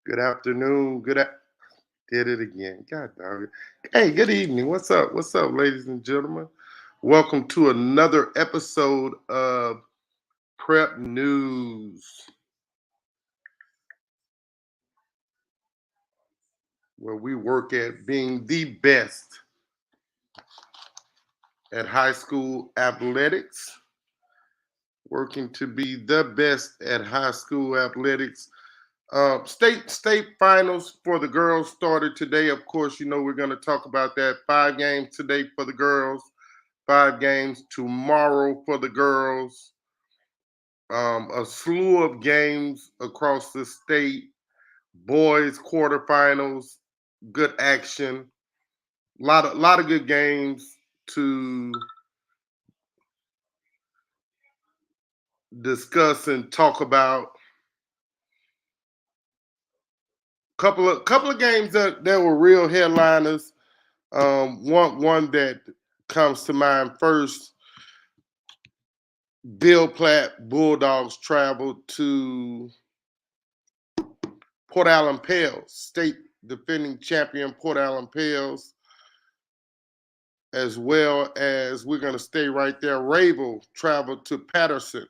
Good afternoon. Did it again. God dog it. Hey, good evening. What's up? What's up, ladies and gentlemen? Welcome to another episode of Prep News, where we work at being the best at high school athletics, working to be the best at high school athletics. State finals for the girls started today. Of course, you know we're going to talk about that. 5 games today for the girls. 5 games tomorrow for the girls. A slew of games across the state. Boys quarterfinals, good action. Lot of good games to discuss and talk about. Couple of games that were real headliners. One that comes to mind first. Bill Platt Bulldogs traveled to Port Allen Pales, state defending champion Port Allen Pales, as well as we're going to stay right there. Ravel traveled to Patterson,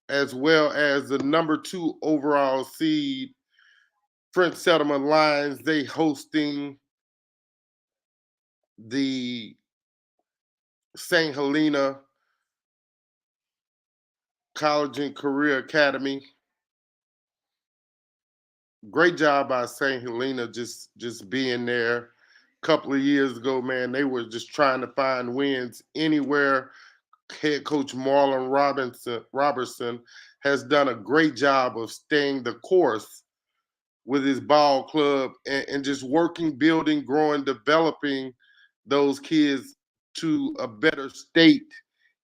as well as the number 2 overall seed French Settlement Lions. They hosting the St. Helena College and Career Academy. Great job by St. Helena just being there. A couple of years ago, man, they were just trying to find wins anywhere. Head coach Marlon Robertson has done a great job of staying the course with his ball club and just working, building, growing, developing those kids to a better state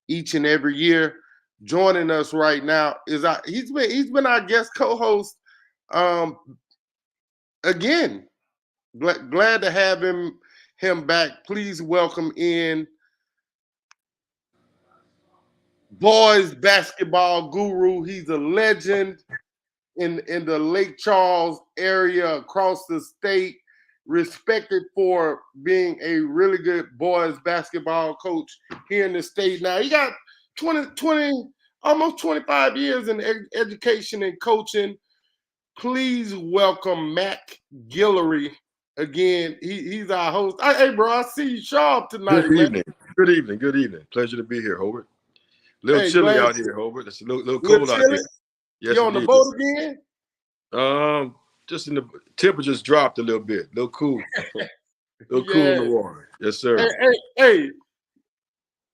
each and every year. Joining us right now is he's been our guest co-host um, again. Glad to have him back. Please welcome in boys basketball guru. He's a legend in the Lake Charles area across the state, respected for being a really good boys basketball coach here in the state. Now he got 20 almost 25 years in education and coaching. Please welcome Mac Guillory. Again, he's our host. Hey, bro, I see you sharp tonight, Good man. evening. Good evening. Good evening. Pleasure to be here, Hobart. A little Hey, chilly glad out here, Hobart. It's a little you're cold out chilling. here. Yes, You on the indeed. boat again? Just in the temperatures dropped a little bit. A little cool. A little cool in Yeah. the water. Yes, sir. Hey.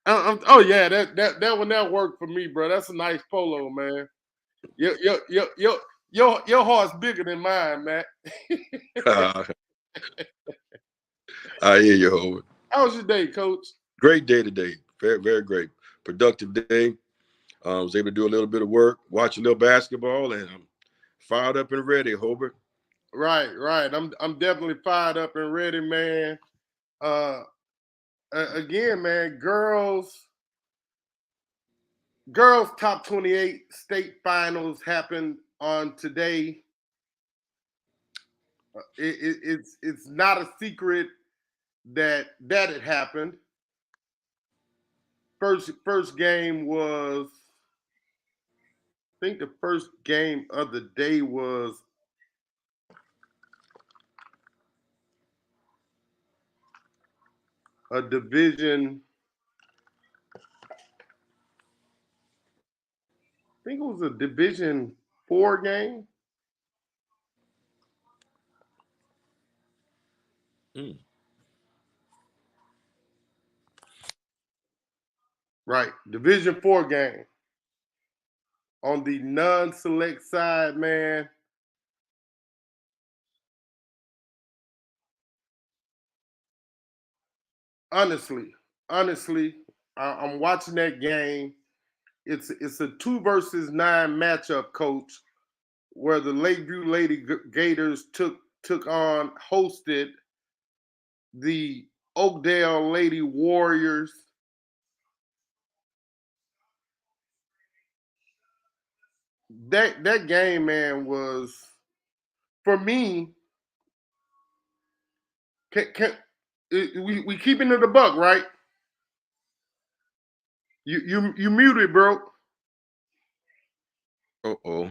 Oh yeah, that one that worked for me, bro. That's a nice polo, man. Your heart's bigger than mine, man. I hear you, Hobart. How was your day, Coach? Great day today. Very, very great. Productive day. Was able to do a little bit of work, watch a little basketball, and I'm fired up and ready, Hobart. Right. I'm definitely fired up and ready, man. Uh, Again, man, girls top 28 state finals happened on today. It's not a secret that it happened. First game was, I think the first game of the day was a division. I think it was a Division 4 game. Mm. Right, Division 4 game. On the non-select side, man, honestly, I'm watching that game. It's a 2 versus 9 matchup, coach, where the Lakeview Lady Gators took on hosted the Oakdale Lady Warriors. That game, man, was for me, we keeping it a buck, right? You muted, bro. Uh-oh.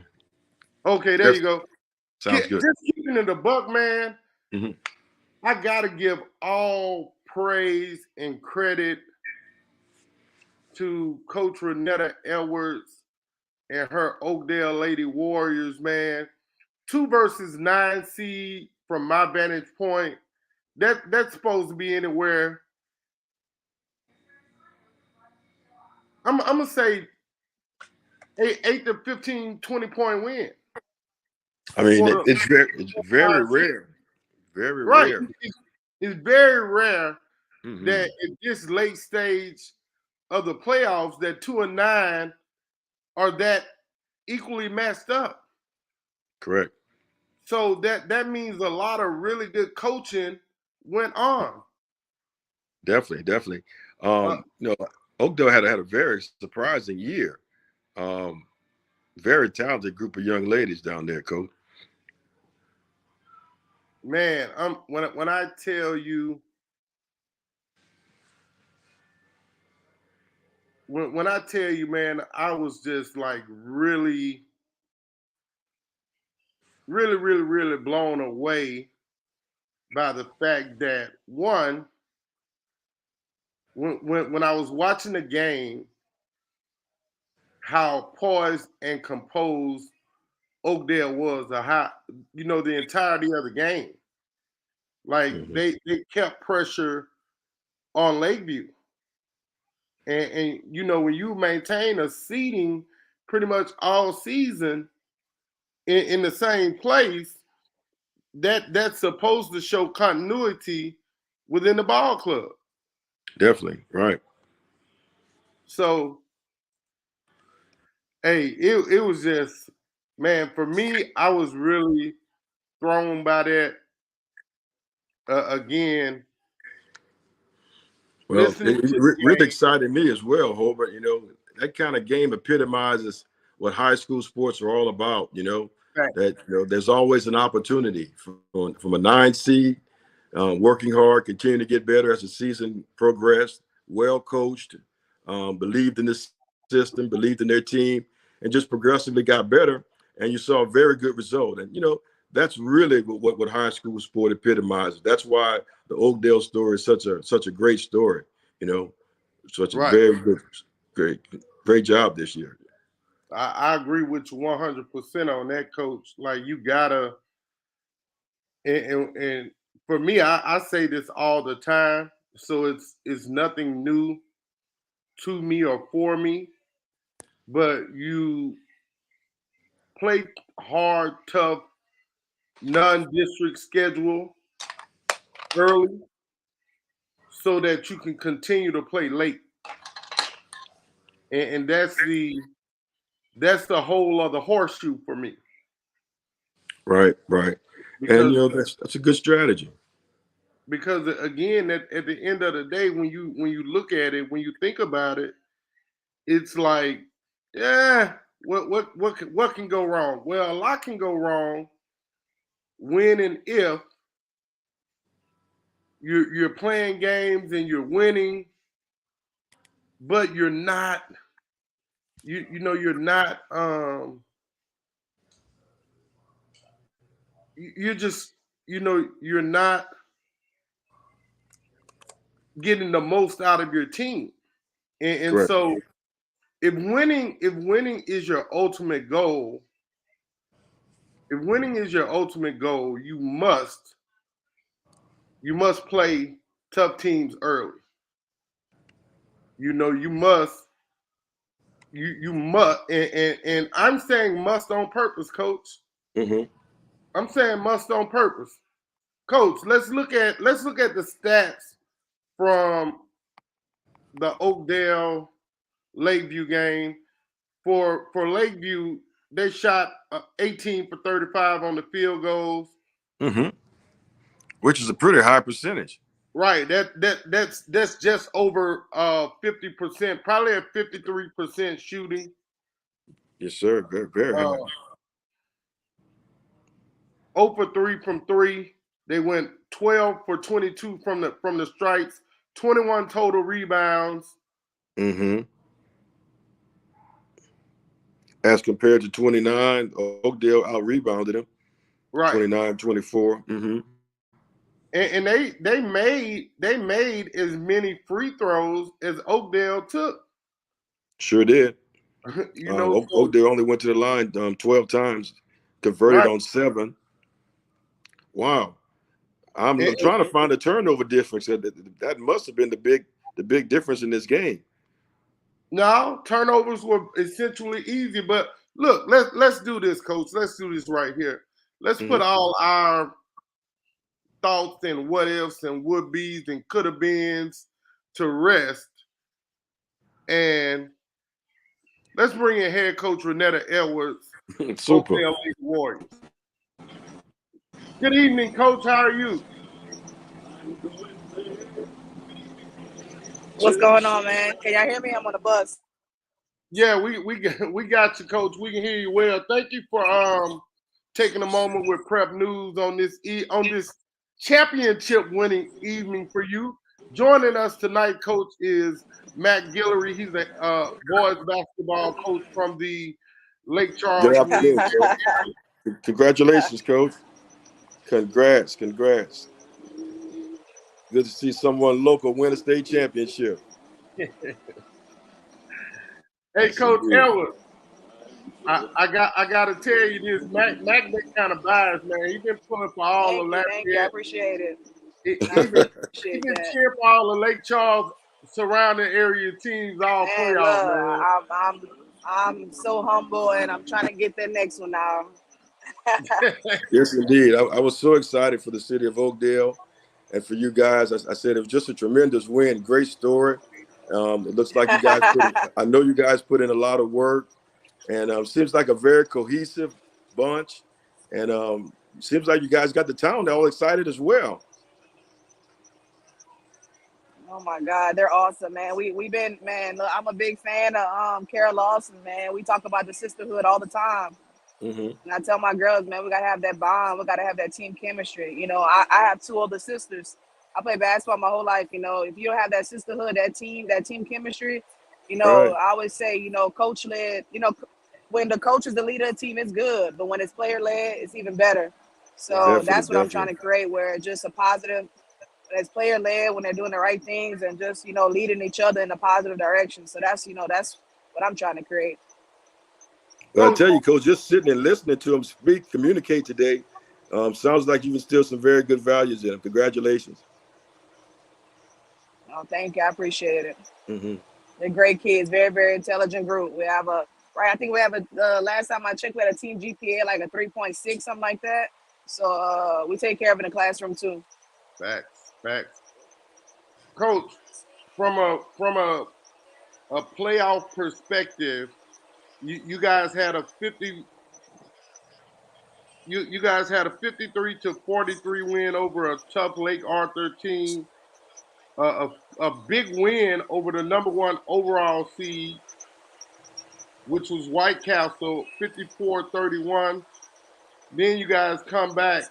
Okay, there That's you go. sounds good. Just keeping it a buck, man. Hmm. I gotta give all praise and credit to Coach Renetta Edwards and her Oakdale Lady Warriors, man. 2 versus 9 seed from my vantage point. That's supposed to be anywhere. I'm gonna say 8 to 15, 20 point win. I mean, For the it's very rare, very right. rare. It's very rare Hmm. that at this late stage of the playoffs that 2 and 9 are that equally messed up. Correct. So that means a lot of really good coaching went on. Definitely, definitely. Uh, Oakdale had a very surprising year. Um, very talented group of young ladies down there, Coach. man, when I tell you when I tell you, man, I was just like really, really, really, really blown away by the fact that one, when I was watching the game, how poised and composed Oakdale was, how the entirety of the game. Like Hmm. they kept pressure on Lakeview, and when you maintain a seating pretty much all season in the same place, that's supposed to show continuity within the ball club. Definitely, right. So, hey, it was just, man, for me, I was really thrown by that again. Well, Listening to the really game, excited me as well, Hobart. That kind of game epitomizes what high school sports are all about. right, That there's always an opportunity from a 9 seed, working hard, continue to get better as the season progressed, well coached, believed in the system, believed in their team, and just progressively got better. And you saw a very good result. And that's really what high school sport epitomizes. That's why the Oakdale story is such a great story. You know, such a right. very good, great job this year. I agree with you 100% on that, Coach. Like you gotta, and for me, I say this all the time, so it's nothing new to me or for me, but you play hard, tough, non-district schedule early so that you can continue to play late, and that's the whole of the horseshoe for me Right, right. And because that's a good strategy. again at the end of the day when you look at it, when you think about it, it's like, yeah, what can go wrong? Well, a lot can go wrong when and if you're playing games and you're winning, but you're not you're not you're just you're not getting the most out of your team. And Correct. so if winning is your ultimate goal, if winning is your ultimate goal, you must play tough teams early. You must you must and I'm saying must on purpose, coach. Hmm. I'm saying must on purpose. Coach, let's look at the stats from the Oakdale Lakeview game. For Lakeview, they shot 18 for 35 on the field goals. Hmm. Which is a pretty high percentage. Right. That's just over 50%, probably at 53% shooting. Yes, sir. Very, very high. Uh, 0 for 3 from 3. They went 12 for 22 from the strikes, 21 total rebounds. Mm-hmm. As compared to 29, Oakdale out-rebounded him. Right. 29-24. Mm-hmm. And they made as many free throws as Oakdale took. Sure did. You know, so, Oakdale only went to the line 12 times, converted right. on 7. Wow. I'm And trying to find a turnover difference. That must have been the big difference in this game. no, turnovers were essentially easy. But look, let's do this, Coach. Let's do this right here. Let's put all our thoughts and what ifs and would be's and could have beens to rest. And let's bring in head coach Renetta Edwards, Super. Oakdale Lady Warriors. Good evening, Coach. How are you? What's going on, man? Can y'all hear me? I'm on the bus. Yeah, we got you, Coach. We can hear you well. Thank you for taking a moment with Prep News on this championship winning evening for you. Joining us tonight, Coach, is Matt Guillory. He's a boys basketball coach from the Lake Charles. Good afternoon, Coach. Congratulations, Coach. Congrats. Good to see someone local win a state championship. Hey, Coach Edwards, I got to tell you this. Mac been kind of biased, man. He's been pulling for all the Lafayette. Thank you. I appreciate it. He been cheering for all the Lake Charles surrounding area teams all playoff, man. I'm so humble, and I'm trying to get that next one now. Yes, indeed. I was so excited for the city of Oakdale and for you guys. I said it was just a tremendous win. Great story. It looks like you guys I know you guys put in a lot of work, and seems like a very cohesive bunch. And seems like you guys got the town all excited as well. Oh my God, they're awesome, man. We've been, man. Look, I'm a big fan of Carol Lawson, man. We talk about the sisterhood all the time. Mm-hmm. And I tell my girls, man, we gotta have that bond. We gotta have that team chemistry. You know, I have 2 older sisters. I played basketball my whole life. You know, if you don't have that sisterhood, that team chemistry, you know, Right. I always say, you know, coach led. You know, when the coach is the leader of the team, it's good. But when it's player led, it's even better. So that's what I'm trying to create, where it's just a positive. It's player led when they're doing the right things and just, you know, leading each other in a positive direction. So that's, you know, that's what I'm trying to create. Well, I tell you, Coach, just sitting and listening to him communicate today, sounds like you instilled some very good values in him. Congratulations. Oh, thank you. I appreciate it. Mm-hmm. They're great kids, very, very intelligent group. We have I think we have last time I checked, we had a team GPA like a 3.6, something like that. So we take care of it in the classroom too. Facts. Coach, from a playoff perspective, you guys had a 50. You guys had a 53-43 win over a tough Lake Arthur team. A big win over the number 1 overall seed, which was White Castle, 54-31. Then you guys come back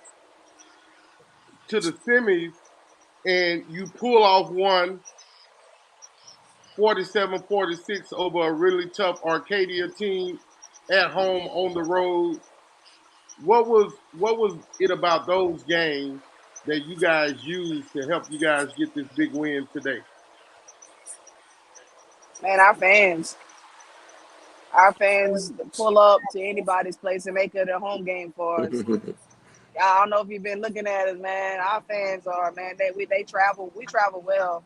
to the semis and you pull off one 47-46 over a really tough Arcadia team at home on the road. What was it about those games that you guys used to help you guys get this big win today? Man, our fans pull up to anybody's place and make it a home game for us. I don't know if you've been looking at us, man. Our fans are, man, they travel. We travel well.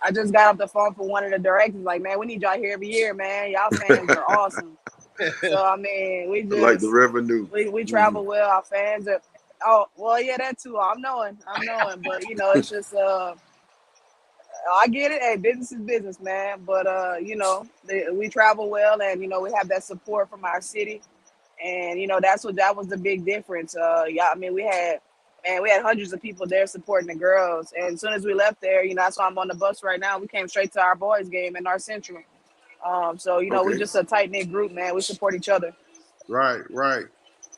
I just got off the phone for one of the directors, like, man, we need y'all here every year, man. Y'all fans are awesome. So I mean, we just like the revenue. We travel well. Our fans are. Oh well, yeah, that too. I'm knowing, but you know, it's just I get it. Hey, business is business, man. But you know, we travel well, and you know, we have that support from our city, and you know, that was the big difference. Yeah, I mean, we had hundreds of people there supporting the girls, and as soon as we left there, you know, that's why I'm on the bus right now. We came straight to our boys game in North Central. So you know, we're just a tight knit group, man. We support each other. Right.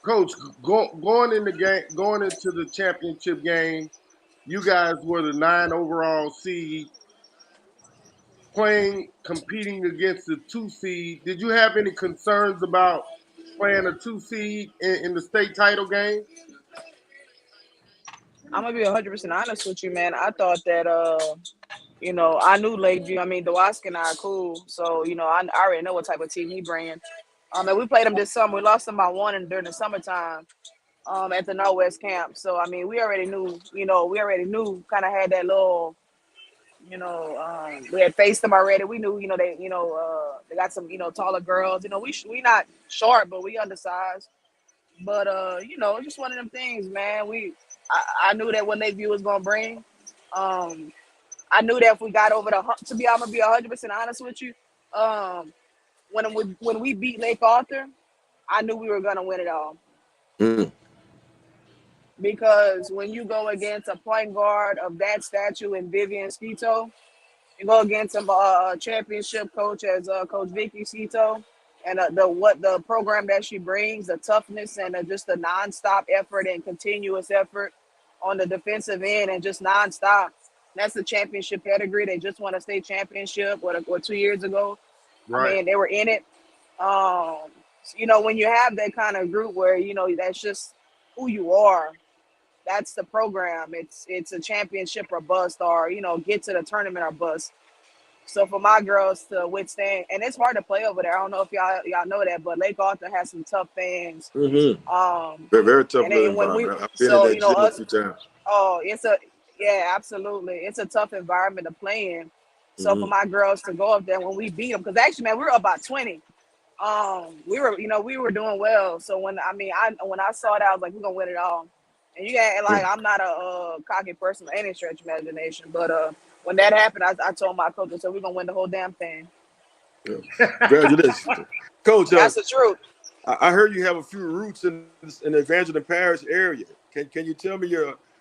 Coach, going in the game, going into the championship game, you guys were the 9 overall seed, competing against the 2 seed. Did you have any concerns about playing a 2 seed in the state title game? I'm gonna be 100% honest with you, man. I thought that I knew Lakeview. I mean, Dewasky and I are cool, so I already know what type of team he bringing. And we played him this summer. We lost him by 1 during the summertime at the Northwest camp. So I mean, we already knew. Kind of had that little. We had faced them already. We knew. They got some. Taller girls. We not short, but we undersized. But just one of them things, man. I knew that what Lakeview was gonna bring. Um, I knew that if we got over I'm gonna be 100% honest with you. When we beat Lake Arthur, I knew we were gonna win it all. Mm. Because when you go against a point guard of that stature in Vivian Skito, you go against a championship coach as Coach Vicky Skito, and the program that she brings, the toughness and just the nonstop effort and continuous effort on the defensive end and just nonstop. That's the championship pedigree. They just won a state championship what 2 years ago. I Right. mean, they were in it. When you have that kind of group where that's just who you are. That's the program. It's a championship or bust, or get to the tournament or bust. So for my girls to withstand, and it's hard to play over there. I don't know if y'all know that, but Lake Arthur has some tough fans. Mm-hmm. Um, Very, very tough and little then when we, environment. I've been in so that gym a few times. oh, yeah, absolutely, it's a tough environment to play in. So for Mm-hmm. my girls to go up there when we beat them, because actually, man, we were up by 20. We were doing well. So when I saw that, I was like, we're gonna win it all. And you got like, I'm not a cocky person by any stretch of imagination, but when that happened, I told my coach, I said, we're gonna win the whole damn thing. Yeah. Congratulations, Coach. That's the truth. I heard you have a few roots in the Evangeline Parish area. Can you tell me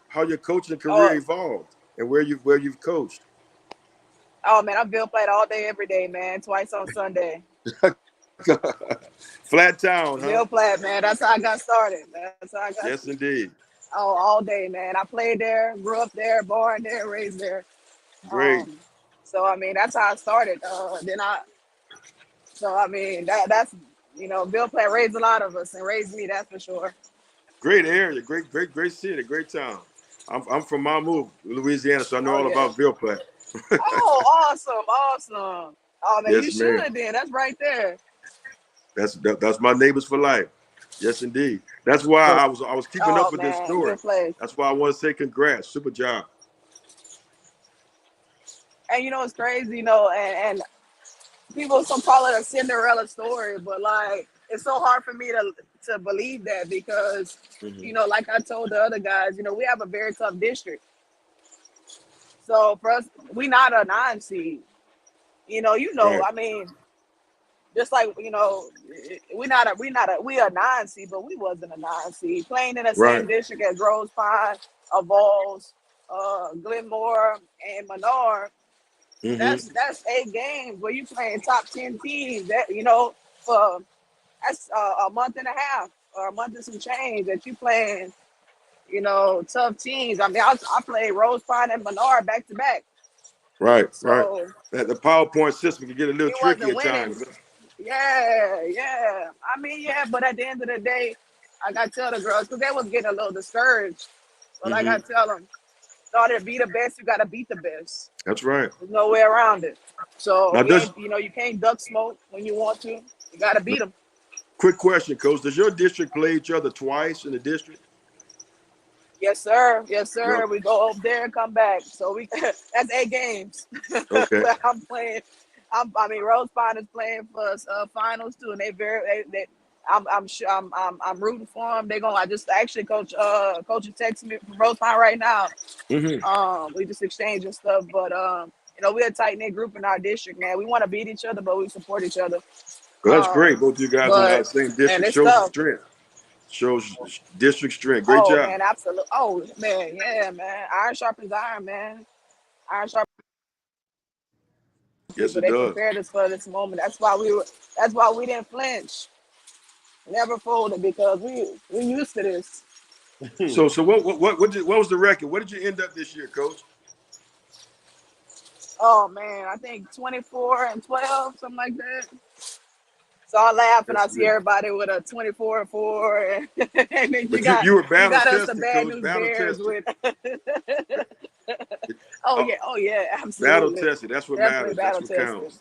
how your coaching career evolved and where you've coached? Oh man, I've Bill played all day, every day, man. Twice on Sunday. Flat Town, huh? Bill Platt, man. That's how I got started. That's how I got. Yes, indeed. Oh, all day, man. I played there, grew up there, born there, raised there. Great. So I mean, that's how I started. That's Bill Platt raised a lot of us and raised me. That's for sure. Great area, great city, great town. I'm from Mamou, Louisiana, so I know all about Bill Platt. Oh, awesome. Oh man, yes, you should ma'am. then. That's right there. That's my neighbors for life. Yes, indeed. That's why I was keeping up with this story. That's why I want to say congrats. Super job. And it's crazy, and people some call it a Cinderella story, but like it's so hard for me to believe that because like I told the other guys, we have a very tough district. So for us, we not a 9 seed. Right. I mean, just like we a 9 seed, but we wasn't a 9 seed. Playing in the same district as Rose Pine, Vols, Glenmore, and Menard. Mm-hmm. That's 8 games where you playing top 10 teams. That for that's a month and a half or a month and some change that you playing. Tough teams. I mean, I played Rose Pine and Menard back to back. Right. That the PowerPoint system can get a little tricky at times. Yeah. I mean, but at the end of the day, I got to tell the girls, because they was getting a little discouraged. But I got to tell them, in order to be the best, you got to beat the best. That's right. There's no way around it. So, now, you can't duck smoke when you want to. You got to beat them. Quick question, Coach. Does your district play each other twice in the district? Yes, sir. Yep. We go over there and come back. So that's 8 games. Okay. I'm playing. Rose Pine is playing for finals too, and I'm rooting for them. I just actually coach is texting me from Rose Pine right now. Mm-hmm. We just exchanging stuff, but we're a tight knit group in our district, man. We want to beat each other, but we support each other. Well, that's great. Both you guys in that same district shows strength. Shows district strength. Great job. Man, absolutely. Oh man, yeah, man. Iron sharpens iron, man. Iron sharpens. Yes, so it they does. prepared us for this moment. That's why we didn't flinch. never folded because we used to this. So what was the record? What did you end up this year, Coach? Oh man, I think 24-12, something like that. So I laugh when I That's see good. everybody with a 24-4, and then But you were you battle got us the tested, bad Coach. news Battle bears tested. with. Oh, Oh yeah, battle absolutely, tested. That's what definitely matters. That's battle what tested. counts.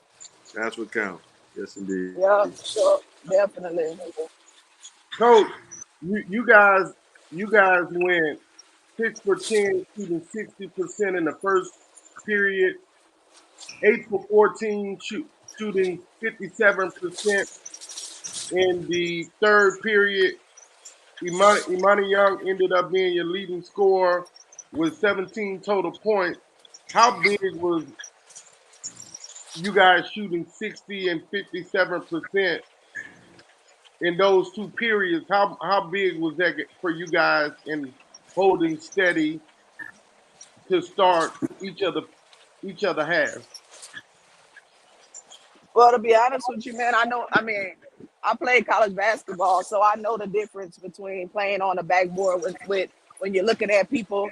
That's what counts. Yes, indeed. Yeah, sure, definitely. Coach, you guys went 6 for 10, shooting 60% in the first period, 8 for 14, shooting 57% in the third period. Imani Young ended up being your leading scorer with 17 total points. How big was you guys shooting 60 and 57% in those two periods? How big was that for you guys in holding steady to start each other halves? Well, to be honest with you, man, I know. I mean, I played college basketball, so I know the difference between playing on the backboard with when you're looking at people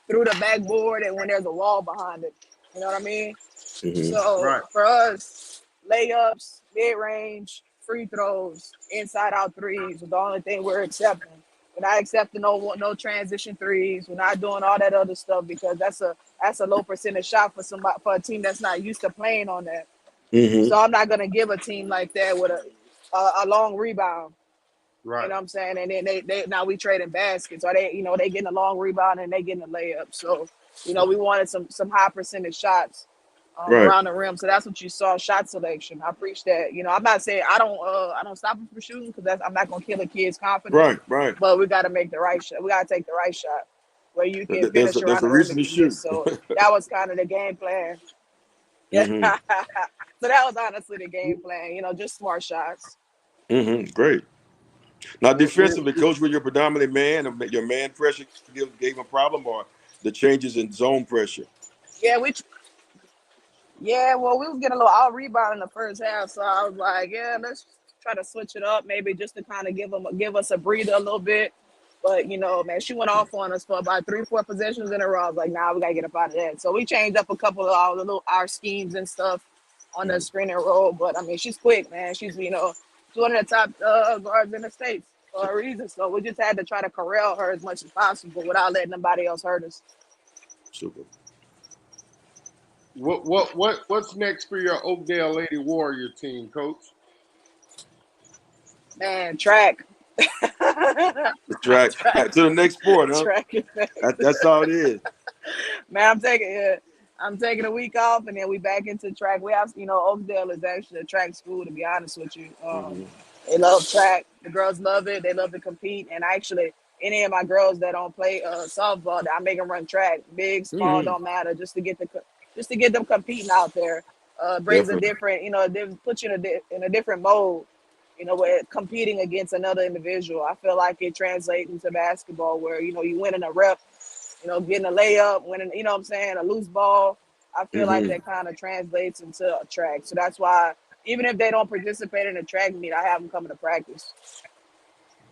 through the backboard and when there's a wall behind it. You know what I mean? Mm-hmm. So Right. for us, layups, mid range, free throws, inside out threes is the only thing we're accepting. We're not accepting no transition threes. We're not doing all that other stuff because that's a low percentage shot for a team that's not used to playing on that. Mm-hmm. So I'm not gonna give a team like that with a long rebound. You Right. know what I'm saying? And then they now we trading baskets, or they getting a long rebound and they getting a layup. So we wanted some high percentage shots Right. around the rim. So that's what you saw, shot selection. I preach that. I'm not saying I don't stop them from shooting because I'm not gonna kill a kid's confidence. Right. Right. But we got to make the right shot. We got to take the right shot where you can There's finish there's around a the rim reason if to you miss. shoot. So that was kind of the game plan. Yeah. Mm-hmm. So that was honestly the game plan. Just smart shots. Mm-hmm. Great. Now, Well, defensively, Coach, were you predominantly man, or your man pressure gave a problem, or the changes in zone pressure? Yeah, well, we was getting a little out rebound in the first half, so I was like, yeah, let's try to switch it up, maybe just to kind of give us a breather a little bit. But man, she went off on us for about 3-4 possessions in a row. I was like, nah, we gotta get up out of that. So we changed up a couple of our schemes and stuff on the screen and roll. But I mean, she's quick, man. She's one of the top guards in the states for a reason. So we just had to try to corral her as much as possible without letting nobody else hurt us. Super. what's next for your Oakdale Lady Warrior team, Coach? Man, track. Track track, to the next sport, huh? track it back. That's all it is. Man, I'm taking a week off and then we back into track. We have, Oakdale is actually a track school, to be honest with you. Mm-hmm. They love track. The girls love it. They love to compete. And actually, any of my girls that don't play softball, I make them run track. Big, small, Mm-hmm. don't matter. Just to get them competing out there. Brings a Definitely. different, puts you in a different mode. Where competing against another individual. I feel like it translates into basketball where, you win in a rep, getting a layup, winning, what I'm saying, a loose ball. I feel like Mm-hmm. that kind of translates into a track. So that's why even if they don't participate in a track meet, I have them coming to practice.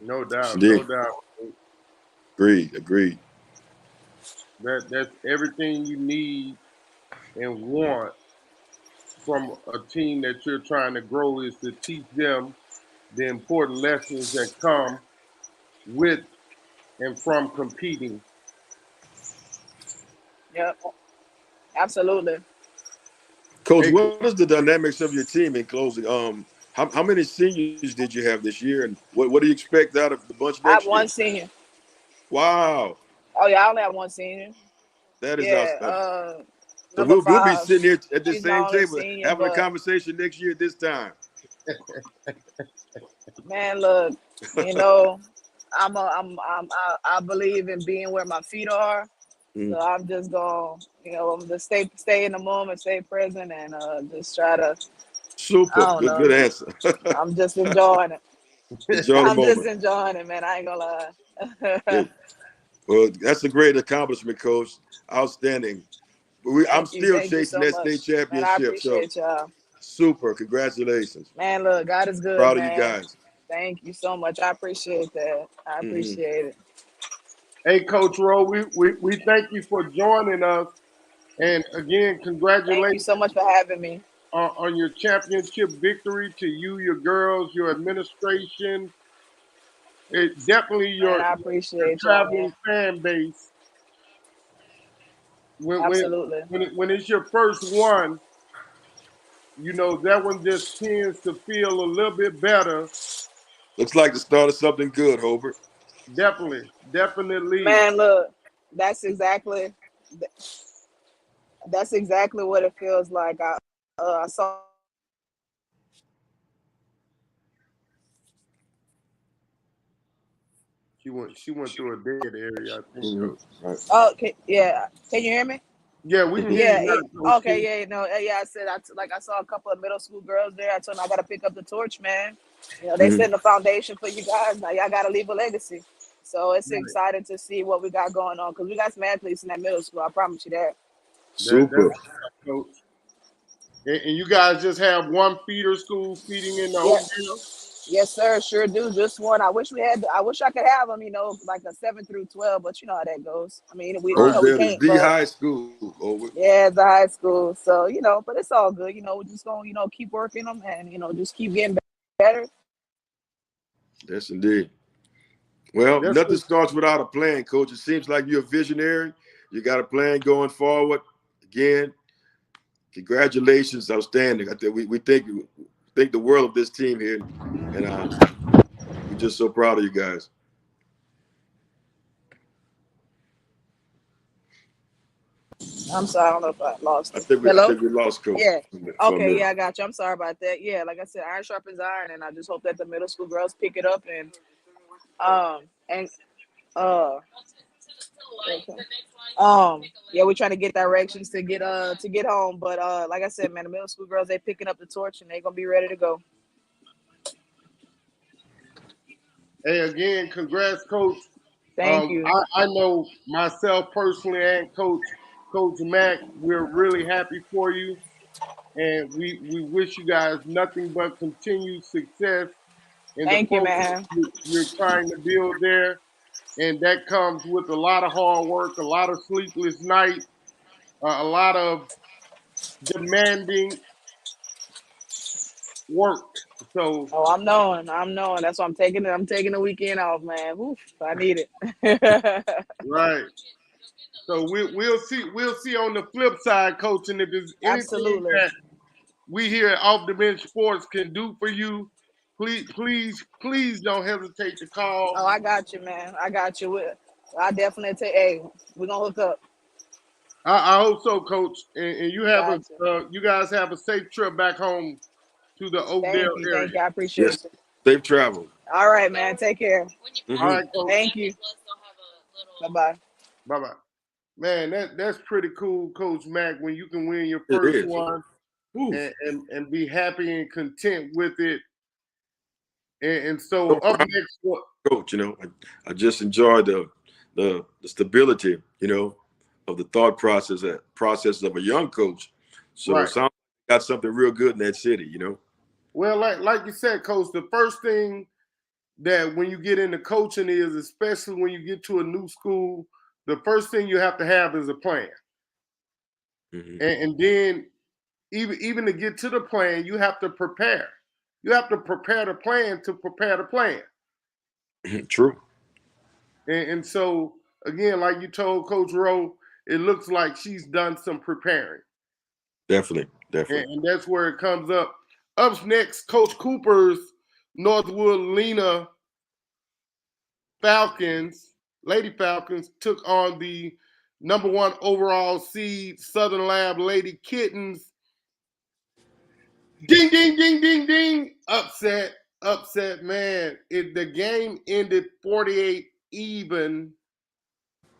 No doubt, Indeed. no doubt. Agreed. That's everything you need and want from a team that you're trying to grow is to teach them the important lessons that come with and from competing. Yep, absolutely. Coach, Hey, what is the dynamics of your team in closing? How many seniors did you have this year, and what do you expect out of the bunch I have next year? one senior. Wow, Oh yeah, I only have one senior. that is Yeah, awesome. So number we'll be 5. sitting here at this She's my same only table senior, having a but conversation next year at this time. man, look, you know, I believe in being where my feet are. So I'm just gonna, I'm just stay in the moment, stay present, and just try to. I Super. don't Good know. answer. I'm just enjoying it. Enjoy the I'm just moment. enjoying it, man. I ain't gonna lie. Good. Well, that's a great accomplishment, Coach. Outstanding. I'm still Thank you chasing so that much, state man. I championship. So appreciate y'all, super. Congratulations. man. Look, God is good, Proud of you man. guys. Thank you so much. I appreciate that. I Mhm. appreciate it. Hey, Coach Rowe, we thank you for joining us. And again, Thank you congratulations so much for having me. on your championship victory to you, your girls, your administration, definitely Man, I your appreciate y'all, man. traveling fan base. When when Absolutely. when it's your first one, that one just tends to feel a little bit better. Looks like the start of something good, Hobart. Definitely. Man, look, that's exactly that's exactly what it feels like. I saw. She went through a dead area, I think, Mhm. Coach. Right. Oh, okay, yeah. Can you hear me? Yeah, we can Mhm. hear you Yeah. now, Coach. Okay. Yeah. No. Yeah. I said I saw a couple of middle school girls there. I told them I got to pick up the torch, man. They Mhm. setting the foundation for you guys. Now y'all got to leave a legacy. So it's Right. exciting to see what we got going on because we got some athletes in that middle school. I promise you that. Super. That's Coach. And you guys just have one feeder school feeding in the Yeah. Oakdale? Yes, sir. Sure do. Just one. I wish we had. I wish I could have them. Like a 7 through 12. But you know how that goes. I mean, Right. we Oakdale is can't. the But high school, Hobart. yeah, it's a high school. So but it's all good. We're just gonna keep working them and just keep getting better. Yes, indeed. Well, That's nothing starts without a plan, Coach. It seems like you're a visionary. You got a plan going forward. Again, congratulations, outstanding. I think we think the world of this team here, and we're just so proud of you guys. I'm sorry, I don't know if I lost I it. think we I Hello? think we lost Coach Yeah. for a Okay, minute. yeah, I got you. I'm sorry about that. Yeah, like I said, iron sharpens iron, and I just hope that the middle school girls pick it up and uh yeah, we're trying to get directions to get home. But like I said, man, the middle school girls they picking up the torch and they're gonna be ready to go. Hey, again, congrats, Coach. Thank you. I know myself personally and Coach Mack, we're really happy for you. And we wish you guys nothing but continued success in the Thank you, program man. you're trying to build there. And that comes with a lot of hard work, a lot of sleepless nights, a lot of demanding work. So, Oh, I'm knowing. That's why I'm taking the weekend off, man. Oof, I need it. right. So we'll see on the flip side, Coach. And if there's anything Absolutely. that we here at Off the Bench Sports can do for you, please don't hesitate to call. Oh, I got you, man. I got you. I definitely take. Hey, we're gonna hook up. I hope so, Coach. And Got you. you guys have a safe trip back home to the Oakdale Thank you. Thank area. you. I Yes, appreciate you. safe travel. All right, man. Take care. All Hmm. right, Coach. Thank you. Bye bye. Bye bye. Man, that's pretty cool, Coach Mack. When you can win your It first is. one Oof. and be happy and content with it. And so So up proud, next, what? Coach. I just enjoyed the stability, of the thought process of a young coach. So Right. it sounds like got something real good in that city. Well, like you said, Coach, the first thing that when you get into coaching is, especially when you get to a new school, the first thing you have to have is a plan. Hmm. And then even to get to the plan, you have to prepare. You have to prepare the plan to prepare the plan. True. And so again, like you told Coach Rowe, it looks like she's done some preparing. Definitely. And, Definitely. and that's where it comes up. Up next, Coach Cooper's Northwood Lena Falcons, Lady Falcons, took on the number 1 overall seed Southern Lab Lady Kittens. Ding, ding, ding, ding, ding. Upset, man. The game ended 48 even.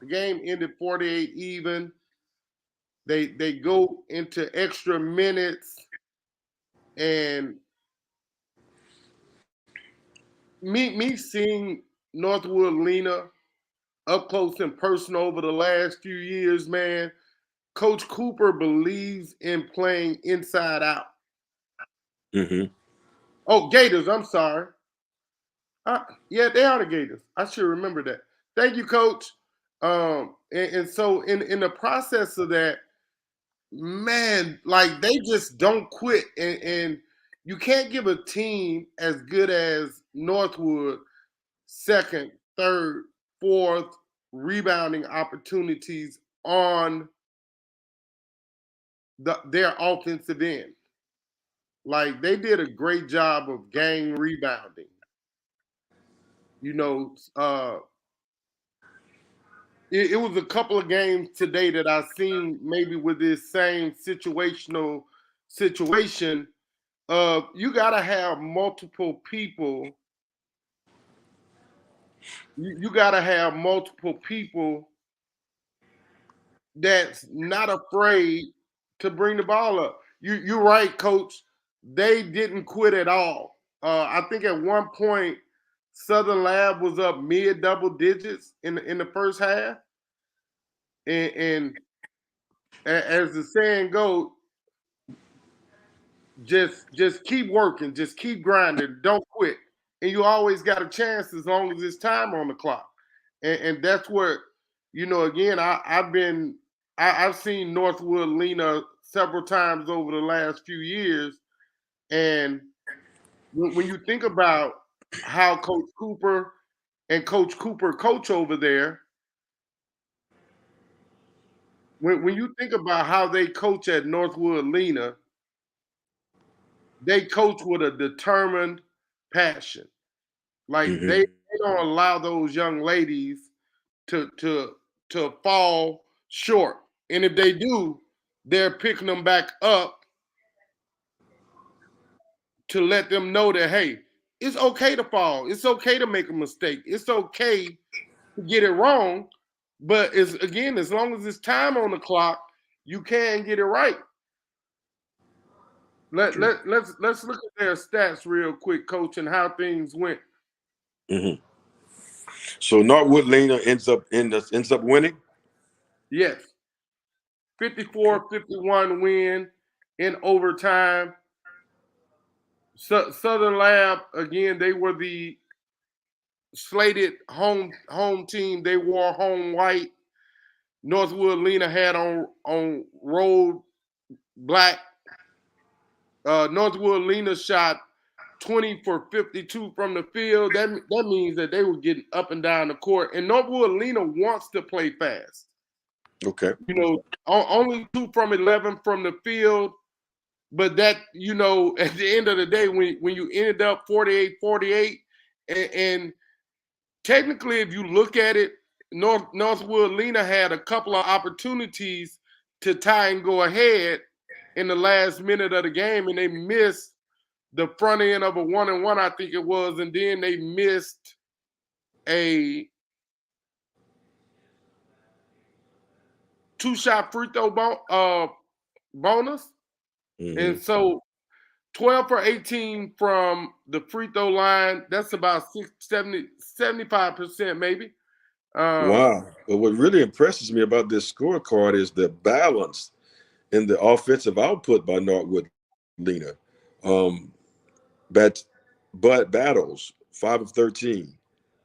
The game ended 48 even. They go into extra minutes, and me seeing Northwood Lena up close and personal over the last few years, man. Coach Cooper believes in playing inside out. Hmm. Oh, Gators, I'm sorry. Yeah, they are the Gators. I should remember that. Thank you, Coach. And so in the process of that, man, like they just don't quit, and you can't give a team as good as Northwood second, third, fourth rebounding opportunities on their offensive end. Like they did a great job of gang rebounding. You know, it was a couple of games today that I've seen maybe with this same situation. You got to have multiple people. You got to have multiple people that's not afraid to bring the ball up. You're right, Coach. They didn't quit at all. I think at one point Southern Lab was up mid double digits in the first half, and as the saying goes, just keep working, just keep grinding, don't quit, and you always got a chance as long as it's time on the clock, and that's what Again, I've seen Northwood Lena several times over the last few years, and when you think about how Coach Cooper and Coach Cooper coach over there, when you think about how they coach at Northwood Lena, they coach with a determined passion. Like they don't allow those young ladies to fall short. And if they do, they're picking them back up to let them know that, hey, it's okay to fall. It's okay to make a mistake. It's okay to get it wrong. But as long as it's time on the clock, you can get it right. Let's look at their stats real quick, Coach, and how things went. Mm-hmm. So Northwood Lena ends up winning? Yes. 54-51 win in overtime. Southern Lab, again, they were the slated home team. They wore home white. Northwood Lena had on road black. Northwood Lena shot 20 for 52 from the field. That means that they were getting up and down the court. And Northwood Lena wants to play fast. Okay. Only 2 from 11 from the field. But that, at the end of the day, when you ended up 48-48, and technically, if you look at it, Northwood Lena had a couple of opportunities to tie and go ahead in the last minute of the game, and they missed the front end of a 1-and-1, I think it was, and then they missed a 2-shot free throw bonus. Mm-hmm. And so 12 for 18 from the free throw line, that's about 75% maybe. Wow. But what really impresses me about this scorecard is the balance in the offensive output by Northwood Lena. Bud Battles, 5 of 13.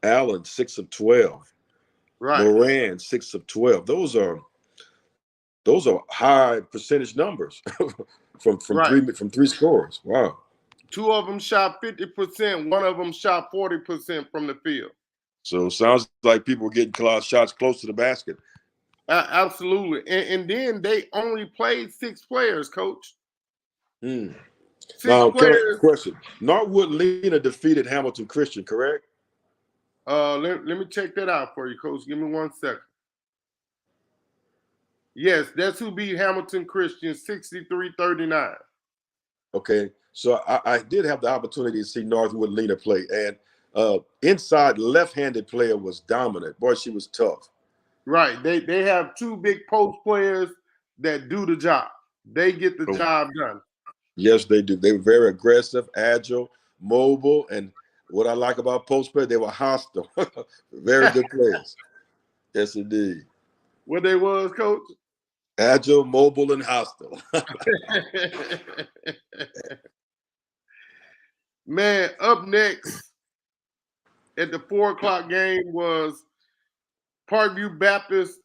Allen, 6 of 12. Right. Moran, 6 of 12. Those are high percentage numbers from three scores. Wow. 2 of them shot 50%. 1 of them shot 40% from the field. So it sounds like people were getting shots close to the basket. Absolutely. And then they only played 6 players, Coach. Now, question. Northwood Lena defeated Hamilton Christian, correct? Let me check that out for you, Coach. Give me 1 second. Yes, that's who beat Hamilton Christian 63-39. Okay. So I did have the opportunity to see Northwood Lena play, and inside left-handed player was dominant. Boy, she was tough. Right. They have 2 big post players that do the job. They get the job done. Yes, they do. They were very aggressive, agile, mobile, and what I like about post players, they were hostile. Very good players. Yes, indeed. What they was, Coach? Agile, mobile, and hostile. Man, up next, at the 4 o'clock game was Parkview Baptist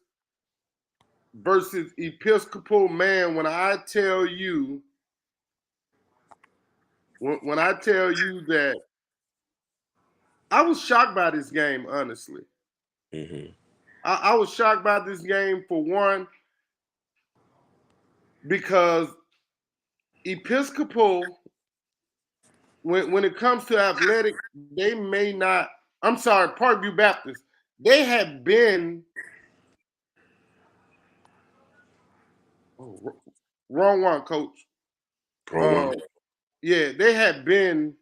versus Episcopal. Man, when I tell you that I was shocked by this game, honestly. Mm-hmm. I was shocked by this game, for one, because Episcopal, when it comes to athletic, they may not. I'm sorry, Parkview Baptist. They have been wrong one, coach. Yeah, they have been.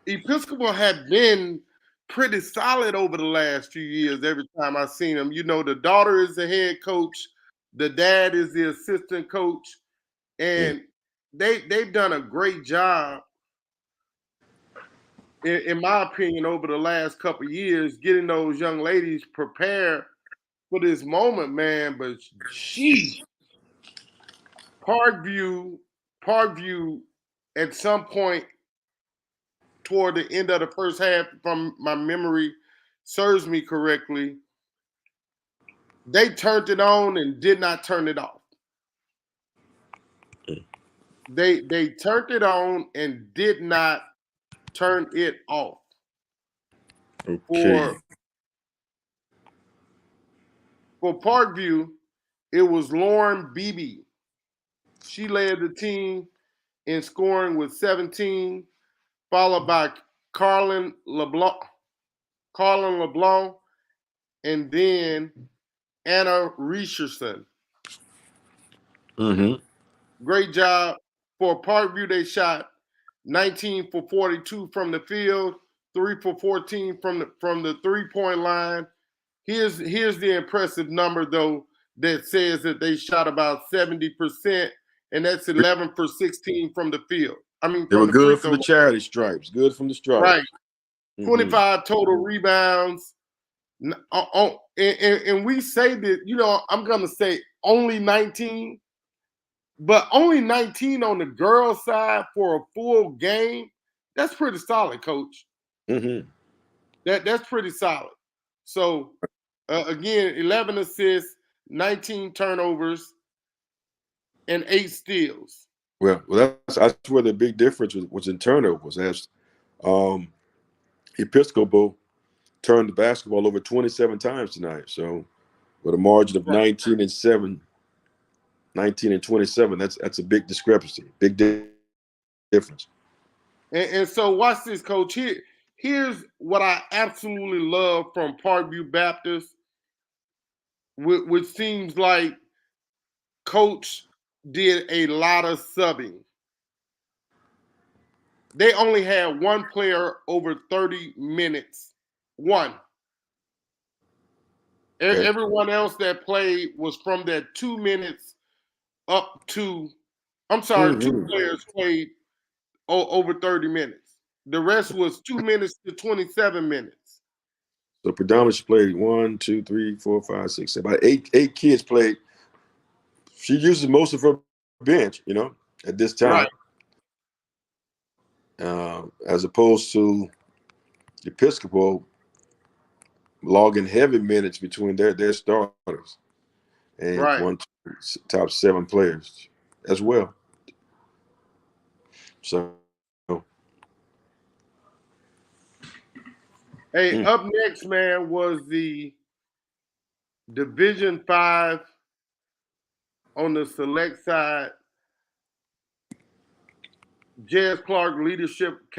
Episcopal had been pretty solid over the last few years. Every time I've seen them, the daughter is the head coach, the dad is the assistant coach, and they've done a great job, in my opinion, over the last couple of years, getting those young ladies prepared for this moment, man. But geez, Parkview, at some point toward the end of the first half, from my memory serves me correctly, they turned it on and did not turn it off. They turned it on and did not turn it off. Okay. For Parkview, it was Lauren Beebe. She led the team in scoring with 17, followed by Carlin LeBlanc, and then Anna Richardson. Mm-hmm. Great job. For Parkview, they shot 19 for 42 from the field, 3 for 14 from the 3-point line. Here's the impressive number, though, that says that they shot about 70%, and that's 11 for 16 from the field. I mean, They from were the good from the charity stripes. Good from the stripes. Right. Mm-hmm. 25 total rebounds. And we say that, I'm going to say only 19, but only 19 on the girls' side for a full game. That's pretty solid, Coach. Mm-hmm. That's pretty solid. So, again, 11 assists, 19 turnovers, and 8 steals. Well, that's where the big difference was in turnovers. As Episcopal turned the basketball over 27 times tonight. So, with a margin of 19 and 27, that's a big discrepancy, big difference. And so, watch this, Coach. Here's what I absolutely love from Parkview Baptist, which seems like Coach did a lot of subbing. They only had one player over 30 minutes. One. Okay. Everyone else that played was from that 2 minutes up to, I'm sorry, Mm-hmm. 2 players played over 30 minutes. The rest was 2 minutes to 27 minutes. So predominantly she played 1, 2, 3, 4, 5, 6, 7. About eight kids played. She uses most of her bench, at this time. Right. As opposed to Episcopal logging heavy minutes between their starters and right. top 7 players as well. So, hey, up next, man, was the Division 5 on the select side. J.S. Clark Leadership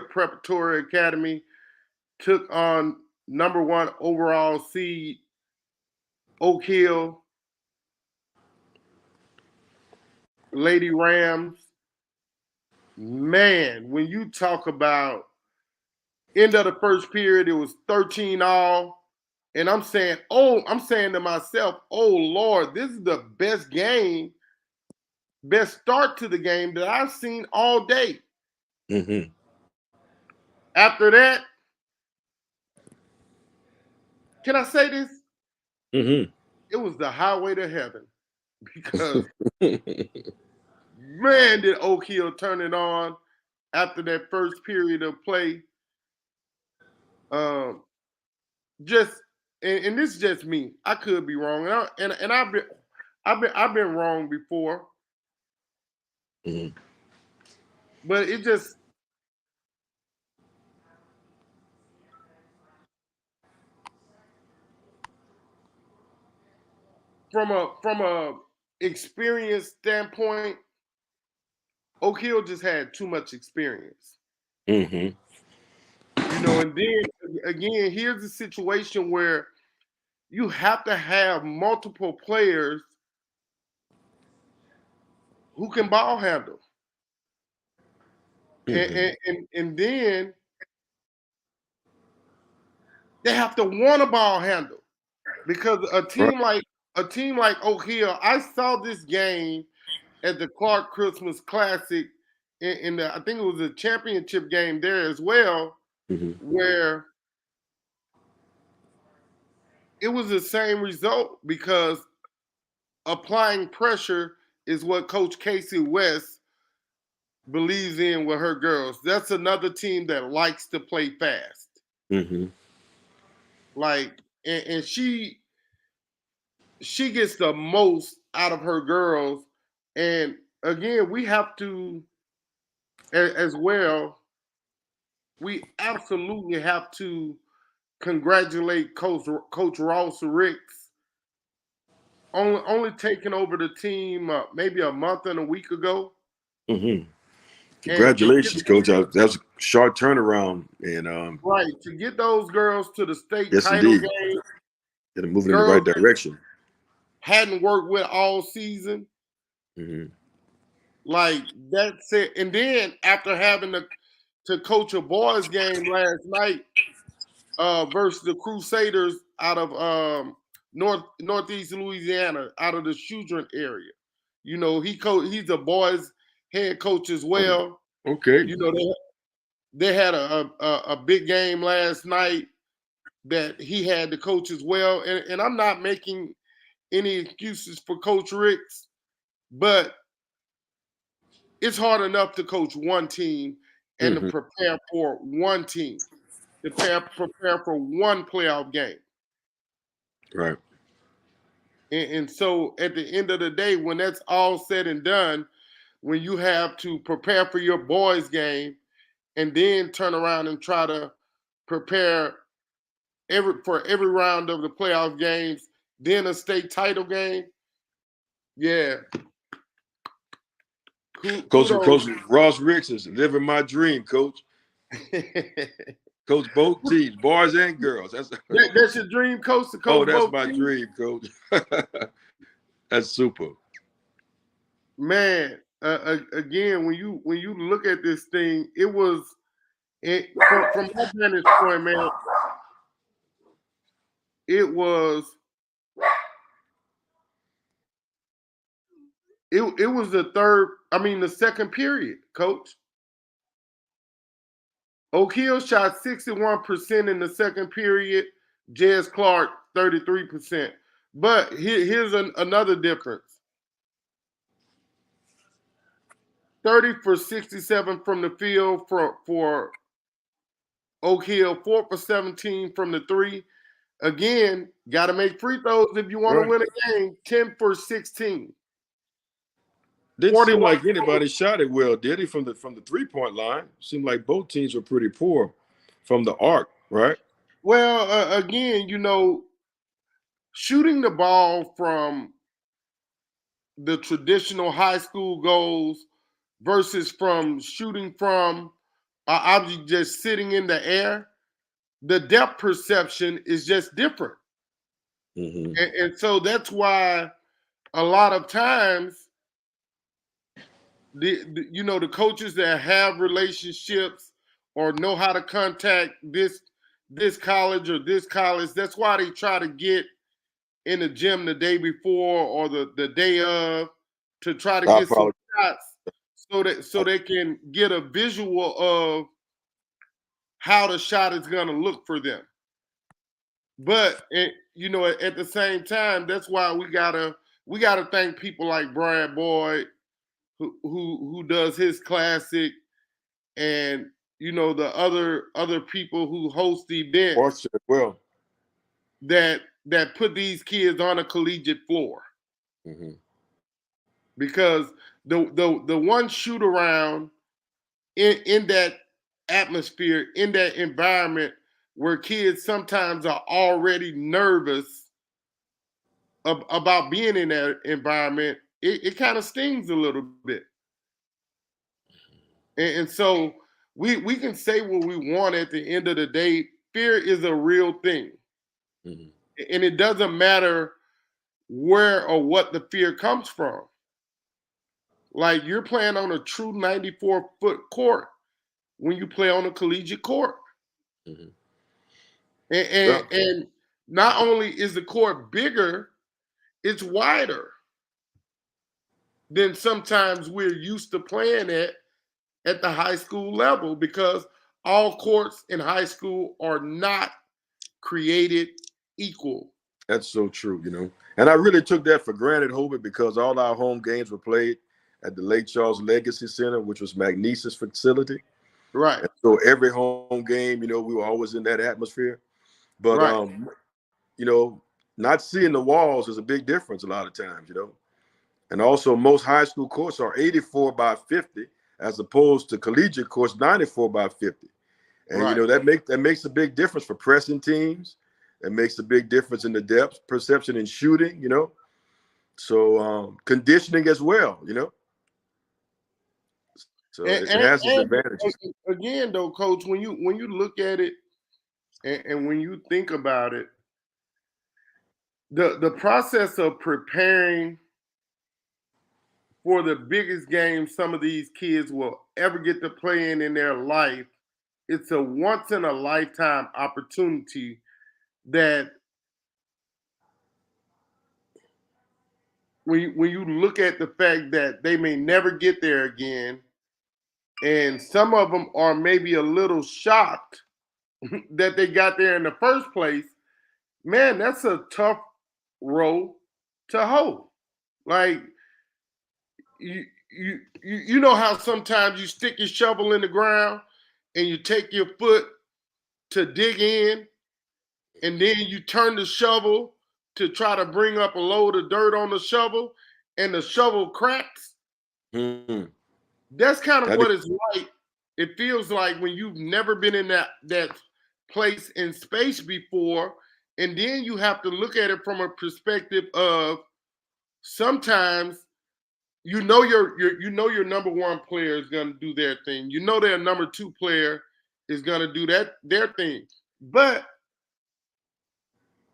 Preparatory Academy took on number 1 overall seed Oak Hill Lady Rams. Man, when you talk about end of the first period, it was 13-all. And I'm saying to myself, oh Lord, this is the best start to the game that I've seen all day. mm-hmm. After that, can I say this? Mm-hmm. It was the highway to heaven, because man, did Oak Hill turn it on after that first period of play. Just and this is just me. I could be wrong, and I've been wrong before, Mhm. but it just from a experience standpoint, Oak Hill just had too much experience. Mhm. And then again, here's a situation where you have to have multiple players who can ball handle. And, Mhm. and then they have to want a ball handle because Right. a team like Oak Hill, I saw this game at the Clark Christmas Classic in the I think it was a championship game there as well, Mhm. where it was the same result because applying pressure is what Coach Casey West believes in with her girls. That's another team that likes to play fast. Mhm. Like, and she gets the most out of her girls. And again, we have to as well. We absolutely have to congratulate Coach Ross Ricks only taking over the team maybe a month and a week ago, Mhm. and get Congratulations, Coach. That was a short turnaround, and right to get those girls to the state yes, title indeed, game. they're moving in the Girls right direction. hadn't worked with all season. Mhm. Like that's it. And then after having to coach a boys game last night versus the Crusaders out of Northeast Louisiana, out of the Shudron area. He's a boys head coach as Oh, well. okay. You know, they had a big game last night that he had to coach as well. And I'm not making any excuses for Coach Ricks, but it's hard enough to coach one team and to Mhm. prepare for one team, to prepare for one playoff game. Right. And so at the end of the day, when that's all said and done, when you have to prepare for your boys game and then turn around and try to prepare for every round of the playoff games, then a state title game, yeah, Coach kudos. Ross Ricks is living my dream, Coach. Coach both teams, boys and girls. That's your dream coach to Oh, coach that's both my teams? dream, Coach. That's super. Man, again, when you look at this thing, from my vantage point, man, it it was the second period, coach. Oak Hill shot 61% in the second period, Jez Clark 33%. But here's another difference. 30 for 67 from the field for Oak Hill, 4 for 17 from the three. Again, got to make free throws if you want to Right. win a game. 10 for 16. Didn't seem 41. like anybody shot it well, did he? From the 3-point line, seemed like both teams were pretty poor from the arc, right? Well, again, shooting the ball from the traditional high school goals versus from shooting from an object just sitting in the air, the depth perception is just different. Mm-hmm. And so that's why a lot of times the coaches that have relationships or know how to contact this college or this college, that's why they try to get in the gym the day before or the day of to try to I get some apologize. shots so they can get a visual of how the shot is going to look for them. But at the same time, that's why we gotta thank people like Brad Boyd who does his classic, and you know the other people who host the events Well. that put these kids on a collegiate floor. Mm-hmm. Because the one shoot around in that atmosphere, in that environment where kids sometimes are already nervous about being in that environment, it kind of stings a little bit. And so we can say what we want at the end of the day. Fear is a real thing. Mm-hmm. And it doesn't matter where or what the fear comes from. Like you're playing on a true 94-foot court when you play on a collegiate court. Mm-hmm. And not only is the court bigger, it's wider than sometimes we're used to playing at the high school level, because all courts in high school are not created equal. That's so true, you know. And I really took that for granted, Hobart, because all our home games were played at the Lake Charles Legacy Center, which was Magnesis facility. Right. And so every home game, you know, we were always in that atmosphere. But right. You know, not seeing the walls is a big difference a lot of times, you know. And also most high school courts are 84 by 50, as opposed to collegiate courts 94 by 50. And Right. you know, that makes a big difference for pressing teams. It makes a big difference in the depth perception and shooting, you know. So conditioning as well, you know. So it has its advantages. Again, though, Coach, when you look at it and when you think about it, the process of preparing for the biggest game some of these kids will ever get to play in their life, it's a once in a lifetime opportunity that when you look at the fact that they may never get there again, and some of them are maybe a little shocked that they got there in the first place, man, that's a tough row to hoe. Like you know how sometimes you stick your shovel in the ground and you take your foot to dig in, and then you turn the shovel to try to bring up a load of dirt on the shovel, and the shovel cracks. Mm-hmm. That's kind of what it's like. It feels like when you've never been in that place in space before, and then you have to look at it from a perspective of sometimes you know your number one player is going to do their thing. You know their number two player is going to do their thing. But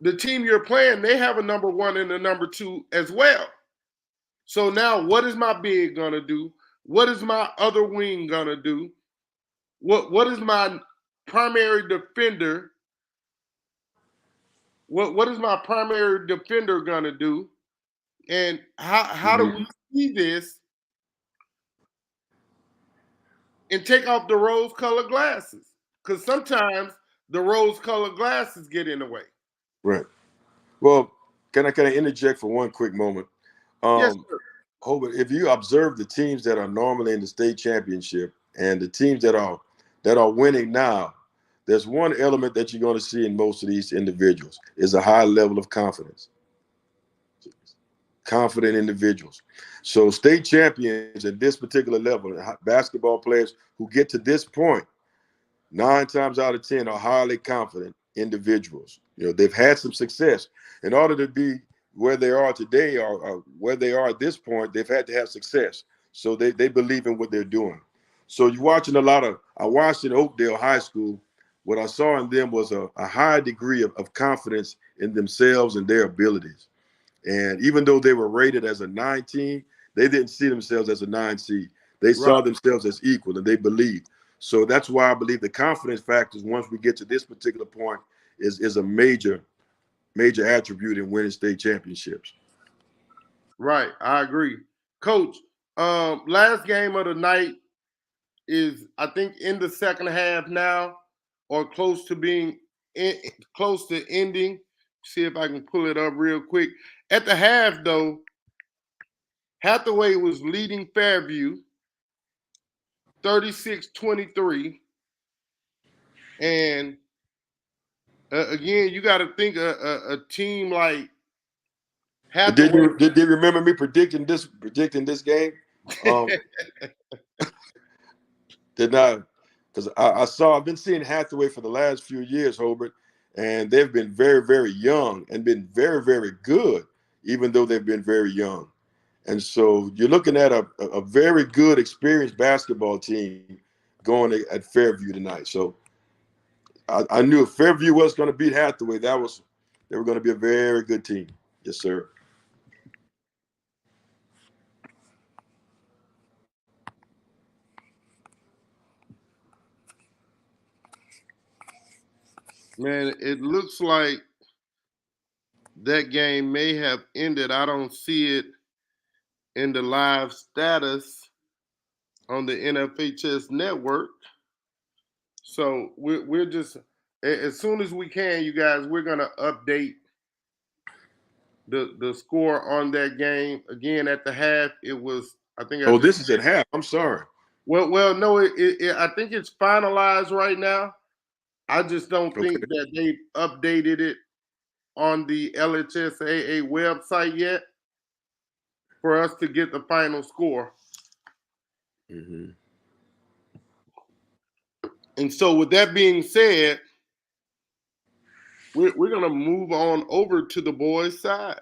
the team you're playing, they have a number one and a number two as well. So now what is my big going to do? What is my other wing going to do? What is my primary defender? What is my primary defender going to do? And how do we see this and take off the rose-colored glasses? Because sometimes the rose-colored glasses get in the way. Right. Well, can I interject for one quick moment? Yes, sir. Hobart, if you observe the teams that are normally in the state championship and the teams that are winning now, there's one element that you're going to see in most of these individuals is a high level of confidence. Confident individuals. So state champions at this particular level, basketball players who get to this point, 9 times out of 10 are highly confident individuals. You know, they've had some success. In order to be where they are today or where they are at this point, they've had to have success. So they believe in what they're doing. So you're watching I watched in Oakdale High School, what I saw in them was a high degree of confidence in themselves and their abilities. And even though they were rated as a 9 team, they didn't see themselves as a 9 seed. They saw themselves as equal, and they believed. So that's why I believe the confidence factors, once we get to this particular point, is a major attribute in winning state championships. Right, I agree. Coach, last game of the night is, I think, in the second half now, or close to being close to ending. See if I can pull it up real quick. At the half, though, Hathaway was leading Fairview 36-23. And again, you got to think a team like Hathaway. Did you remember me predicting this game? Did not, because I've been seeing Hathaway for the last few years, Hobart, and they've been very, very young and been very, very good, even though they've been very young. And so you're looking at a very good, experienced basketball team going at Fairview tonight. So I knew if Fairview was going to beat Hathaway, they were going to be a very good team. Yes, sir. Man, it looks like that game may have ended. I don't see it in the live status on the NFHS network. So we're just, as soon as we can, you guys, we're gonna update the score on that game. Again, at the half, it was, I think. This is at half. I'm sorry. Well, no, I think it's finalized right now. I just don't think that they've updated it on the LHSAA website yet for us to get the final score. Mm-hmm. And so with that being said, we're going to move on over to the boys' side.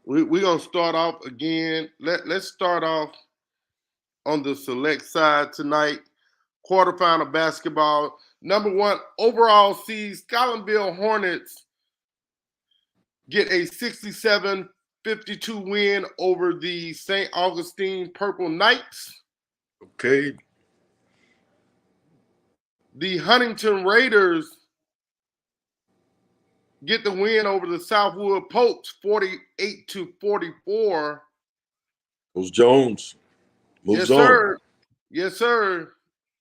We're going to start off again. Let's start off on the select side tonight. Quarterfinal basketball. Number 1 overall seed, Scotlandville Hornets get a 67-52 win over the St. Augustine Purple Knights. Okay. The Huntington Raiders get the win over the Southwood Pokes 48-44. Coach Jones. Yes, sir. Yes, sir.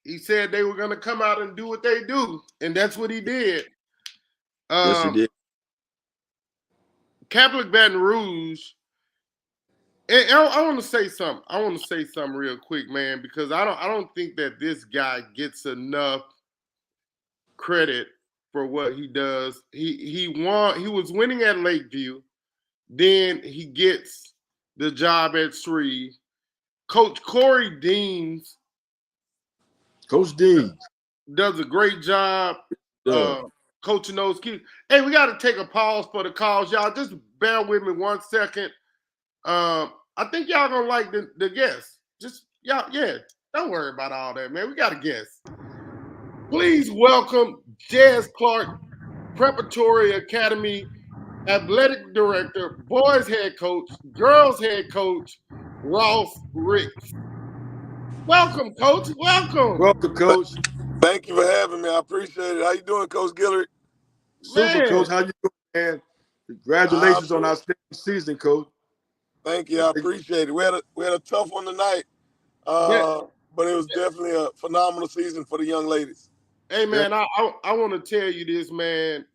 He said they were going to come out and do what they do, and that's what he did. Yes, he did. Catholic Baton Rouge. And I want to say something. I want to say something real quick, man, because I don't think that this guy gets enough credit for what he does. He won. He was winning at Lakeview. Then he gets the job at Shreve. Coach Corey Deans. Coach Deans does a great job coaching those kids. Hey, we got to take a pause for the calls, y'all. Just bear with me 1 second. I think y'all gonna like the guests. Just y'all, yeah. Don't worry about all that, man. We got a guest. Please welcome Jazz Clark, Preparatory Academy Athletic Director, Boys Head Coach, Girls Head Coach, Ross Ricks. Welcome, Coach. Welcome. Welcome, Coach. Thank you for having me. I appreciate it. How you doing, Coach Gillard? Super, Coach. How you doing, man? Congratulations on our season, Coach. Thank you. I appreciate it. We had a tough one tonight, but it was definitely a phenomenal season for the young ladies. Hey, man, I want to tell you this, man.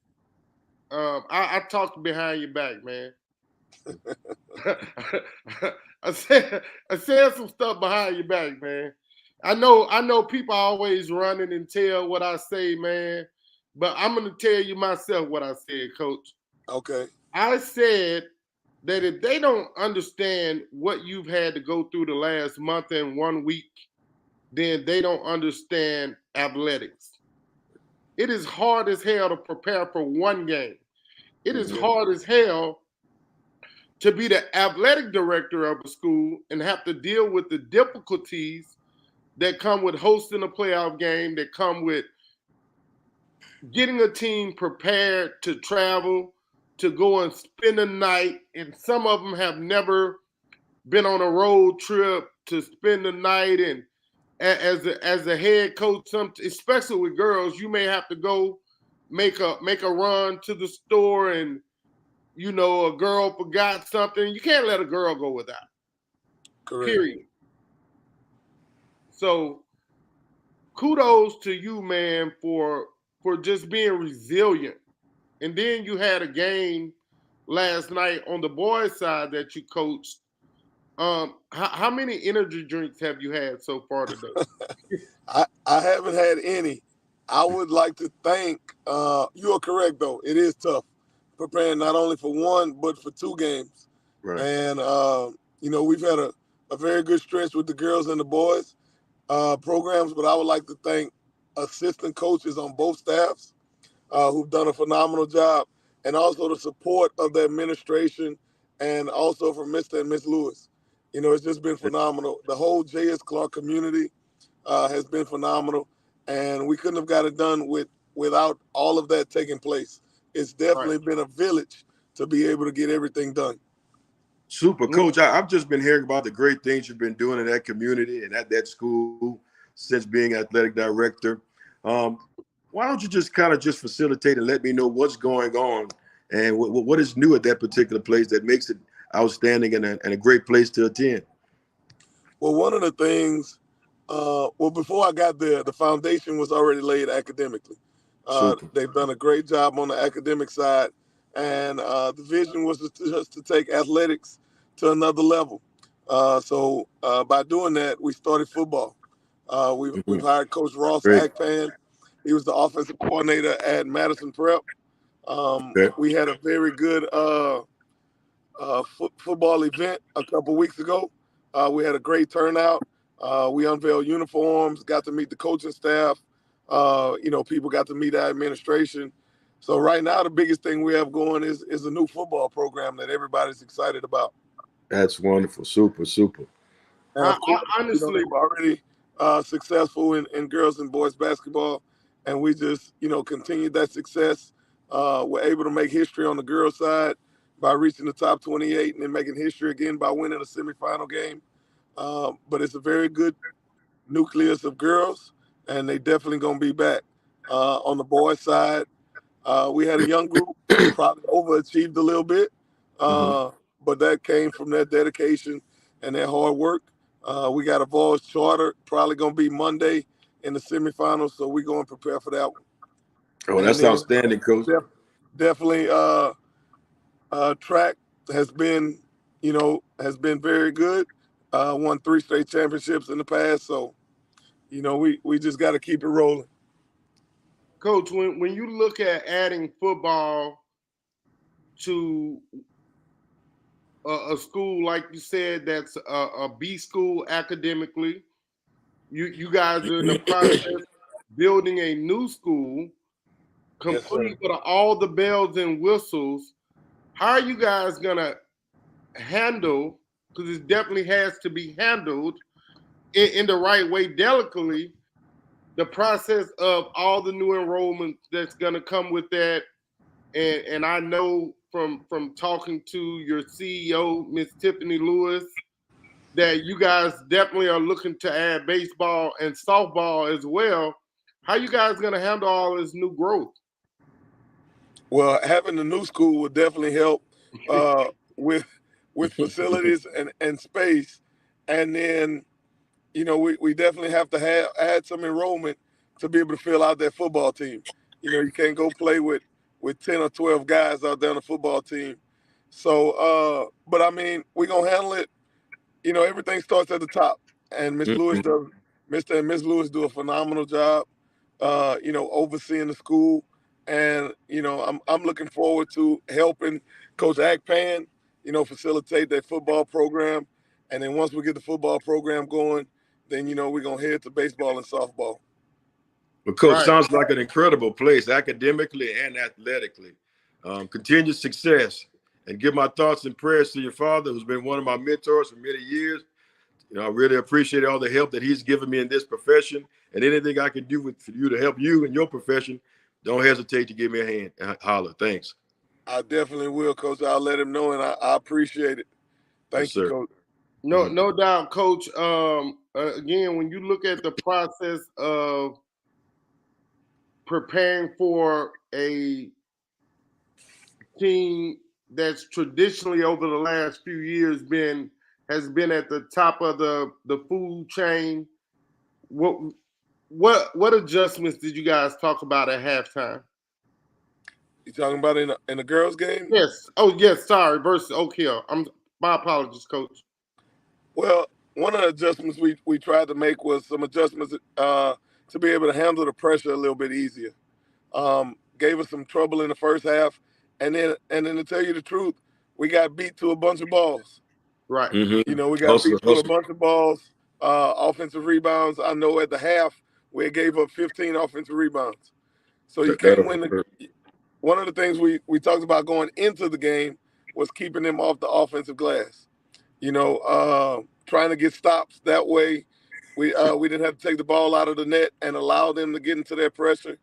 I talked behind your back, man. I said some stuff behind your back, man. I know people always running and tell what I say, man. But I'm gonna tell you myself what I said, Coach. Okay. I said that if they don't understand what you've had to go through the last month and 1 week, then they don't understand athletics. It is hard as hell to prepare for one game. It is hard as hell to be the athletic director of a school and have to deal with the difficulties that come with hosting a playoff game, that come with getting a team prepared to travel, to go and spend a night. And some of them have never been on a road trip to spend the night. And as a head coach, especially with girls, you may have to go make a run to the store, and a girl forgot something. You can't let a girl go without. Correct. period. So kudos to you, man, for just being resilient. And then you had a game last night on the boys' side that you coached. How many energy drinks have you had so far today? I haven't had any. I would like to thank you are correct though. It is tough preparing not only for one but for two games. Right. And we've had a very good stretch with the girls and the boys programs, but I would like to thank assistant coaches on both staffs who've done a phenomenal job, and also the support of the administration and also from Mr. and Miss Lewis. It's just been phenomenal. The whole J.S. Clark community has been phenomenal, and we couldn't have got it done without all of that taking place. It's definitely been a village to be able to get everything done. Super, Coach. I've just been hearing about the great things you've been doing in that community and at that school since being athletic director. Why don't you just kind of just facilitate and let me know what's going on and what is new at that particular place that makes it outstanding and a great place to attend? Well, one of the things, before I got there, the foundation was already laid academically. They've done a great job on the academic side, and the vision was just to take athletics to another level. So by doing that, we started football. We've hired Coach Ross Akpan. He was the offensive coordinator at Madison Prep. We had a very good football event a couple weeks ago. We had a great turnout. We unveiled uniforms, got to meet the coaching staff. People got to meet our administration. So right now, the biggest thing we have going is a new football program that everybody's excited about. That's wonderful. Super, super. And of course, honestly, we're already successful in girls and boys basketball, and we just, continued that success. We're able to make history on the girls' side by reaching the top 28 and then making history again by winning a semifinal game. But it's a very good nucleus of girls, and they definitely going to be back. On the boys' side, we had a young group, probably overachieved a little bit, but that came from their dedication and their hard work. We got a Vols charter, probably going to be Monday in the semifinals, so we're going to prepare for that one. Oh, that's outstanding, Coach. Definitely track has been very good. Won 3 straight championships in the past, so we just got to keep it rolling. Coach, when you look at adding football to a school like you said that's a B school academically, you guys are in the process of building a new school, complete with all the bells and whistles. How are you guys gonna handle? Because it definitely has to be handled in the right way, delicately. The process of all the new enrollment that's gonna come with that, and I know from talking to your CEO, Miss Tiffany Lewis, that you guys definitely are looking to add baseball and softball as well. How you guys gonna handle all this new growth? Well, having the new school would definitely help with facilities and space, and then we definitely have to add some enrollment to be able to fill out that football team. You can't go play with 10 or 12 guys out there on the football team. So, but I mean, we're gonna handle it. Everything starts at the top, and Mr. and Miss Lewis do a phenomenal job. Overseeing the school, and I'm looking forward to helping Coach Akpan, facilitate that football program, and then once we get the football program going, then we're gonna head to baseball and softball. But Coach, sounds like an incredible place academically and athletically. Continued success, and give my thoughts and prayers to your father, who's been one of my mentors for many years. I really appreciate all the help that he's given me in this profession, and anything I can do for you to help you in your profession, don't hesitate to give me a hand and holler. Thanks. I definitely will, Coach. I'll let him know, and I appreciate it. Thank you, Coach. No doubt, Coach. Again, when you look at the process of preparing for a team that's traditionally over the last few years been has been at the top of the food chain. What adjustments did you guys talk about at halftime? You talking about in the girls' game? Yes. Oh, yes. Sorry. Versus Oak Hill. My apologies, Coach. Well, one of the adjustments we tried to make was some adjustments to be able to handle the pressure a little bit easier. Gave us some trouble in the first half, and then to tell you the truth, we got beat to a bunch of balls. Right. Mhm. You know, we got beat to a bunch of balls, offensive rebounds. I know at the half we gave up 15 offensive rebounds. So you can't win. One of the things we talked about going into the game was keeping them off the offensive glass. You know, trying to get stops that way. We didn't have to take the ball out of the net and allow them to get into their pressure.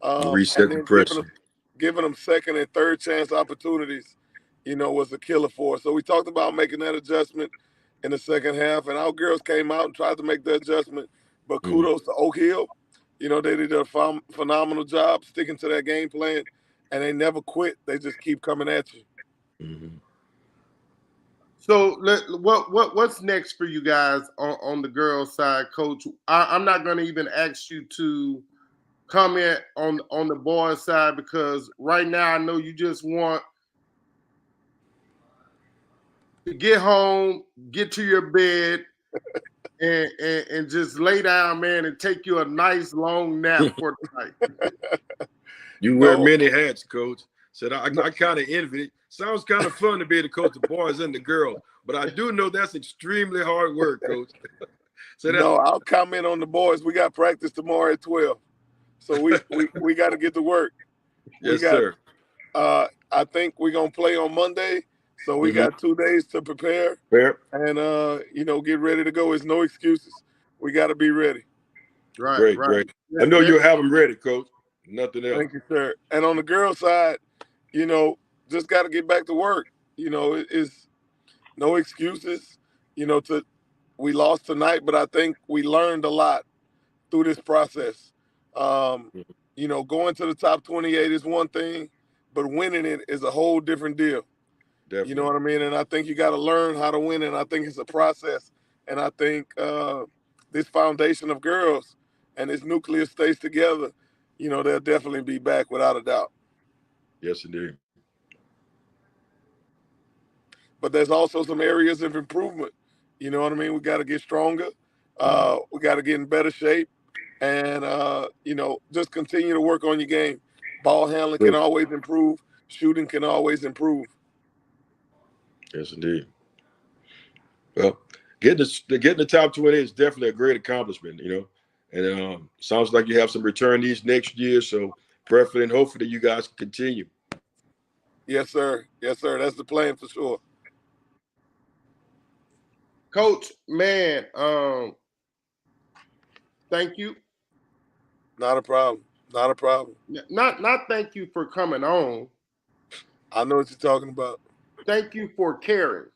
Reset the pressure. Giving them second and third chance opportunities, you know, was a killer for us. So we talked about making that adjustment in the second half, and our girls came out and tried to make the adjustment. But kudos to Oak Hill. You know, they did a phenomenal job sticking to that game plan, and they never quit. They just keep coming at you. Mm-hmm. So what's next for you guys on the girls' side, Coach? I'm not going to even ask you to comment on the boys' side because right now I know you just want to get home, get to your bed, and just lay down, man, and take you a nice long nap for the night. You wear many hats, Coach. Said I kind of envy it. Sounds kind of fun to be able to coach the boys and the girls, but I do know that's extremely hard work, Coach. No, I'll comment on the boys. We got practice tomorrow at 12, so we got to get to work. Yes, sir. I think we're gonna play on Monday, so we got 2 days to prepare. And you know, get ready to go. There's no excuses. We got to be ready. Right. Great. I know you'll have them ready, Coach. Nothing else. Thank you, sir. And on the girls' side, you know, just got to get back to work. You know, it's no excuses. You know, we lost tonight, but I think we learned a lot through this process. You know, going to the top 28 is one thing, but winning it is a whole different deal. Definitely. You know what I mean? And I think you got to learn how to win, and I think it's a process. And I think this foundation of girls and this nucleus stays together, you know, they'll definitely be back without a doubt. Yes, indeed. But there's also some areas of improvement. You know what I mean? We got to get stronger. We got to get in better shape. And, you know, just continue to work on your game. Ball handling can always improve. Shooting can always improve. Yes, indeed. Well, getting the top 20 is definitely a great accomplishment, you know. And sounds like you have some returnees next year. So preferably and hopefully you guys can continue. Yes, sir. Yes, sir. That's the plan for sure. Coach, man, thank you. Not a problem. Not a problem. Not thank you for coming on. I know what you're talking about. Thank you for caring.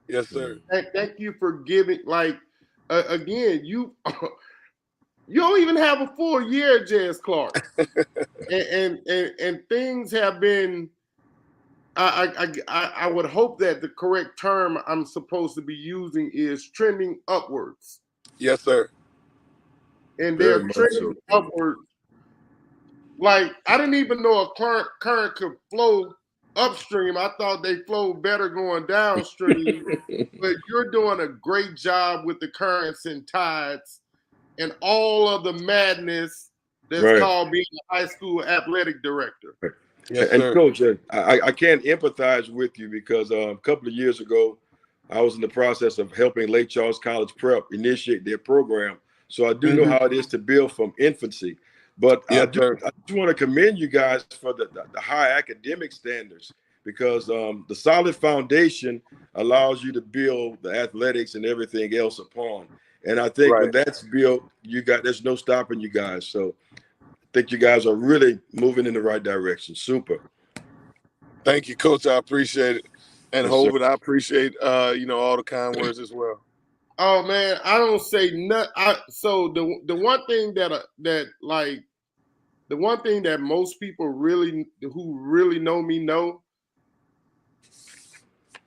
Yes, sir. Thank you for giving. Like again, you don't even have a full year, Jazz Clark, and things have been. I would hope that the correct term I'm supposed to be using is trending upwards. Yes, sir. And they're trending upwards. Like I didn't even know a current could flow upstream. I thought they flowed better going downstream. But you're doing a great job with the currents and tides and all of the madness that's called being a high school athletic director. Yes, and Coach, I can't empathize with you because a couple of years ago, I was in the process of helping Lake Charles College Prep initiate their program. So I do know how it is to build from infancy. But I just want to commend you guys for the high academic standards because the solid foundation allows you to build the athletics and everything else upon. And I think when that's built, there's no stopping you guys. So I think you guys are really moving in the right direction. Super. Thank you, Coach. I appreciate it. And Hovind, I appreciate you know, all the kind words as well. Oh man, I don't say nothing. So the one thing the one thing that most people who really know me know,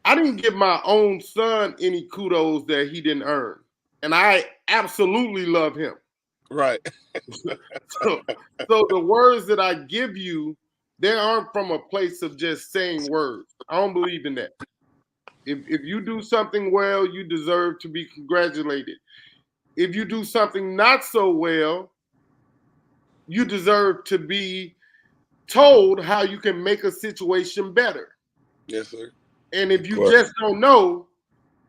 I didn't give my own son any kudos that he didn't earn. And I absolutely love him. Right. So the words that I give you, they aren't from a place of just saying words. I don't believe in that. If you do something well, you deserve to be congratulated. If you do something not so well, you deserve to be told how you can make a situation better. Yes, sir. And if you Right. just don't know,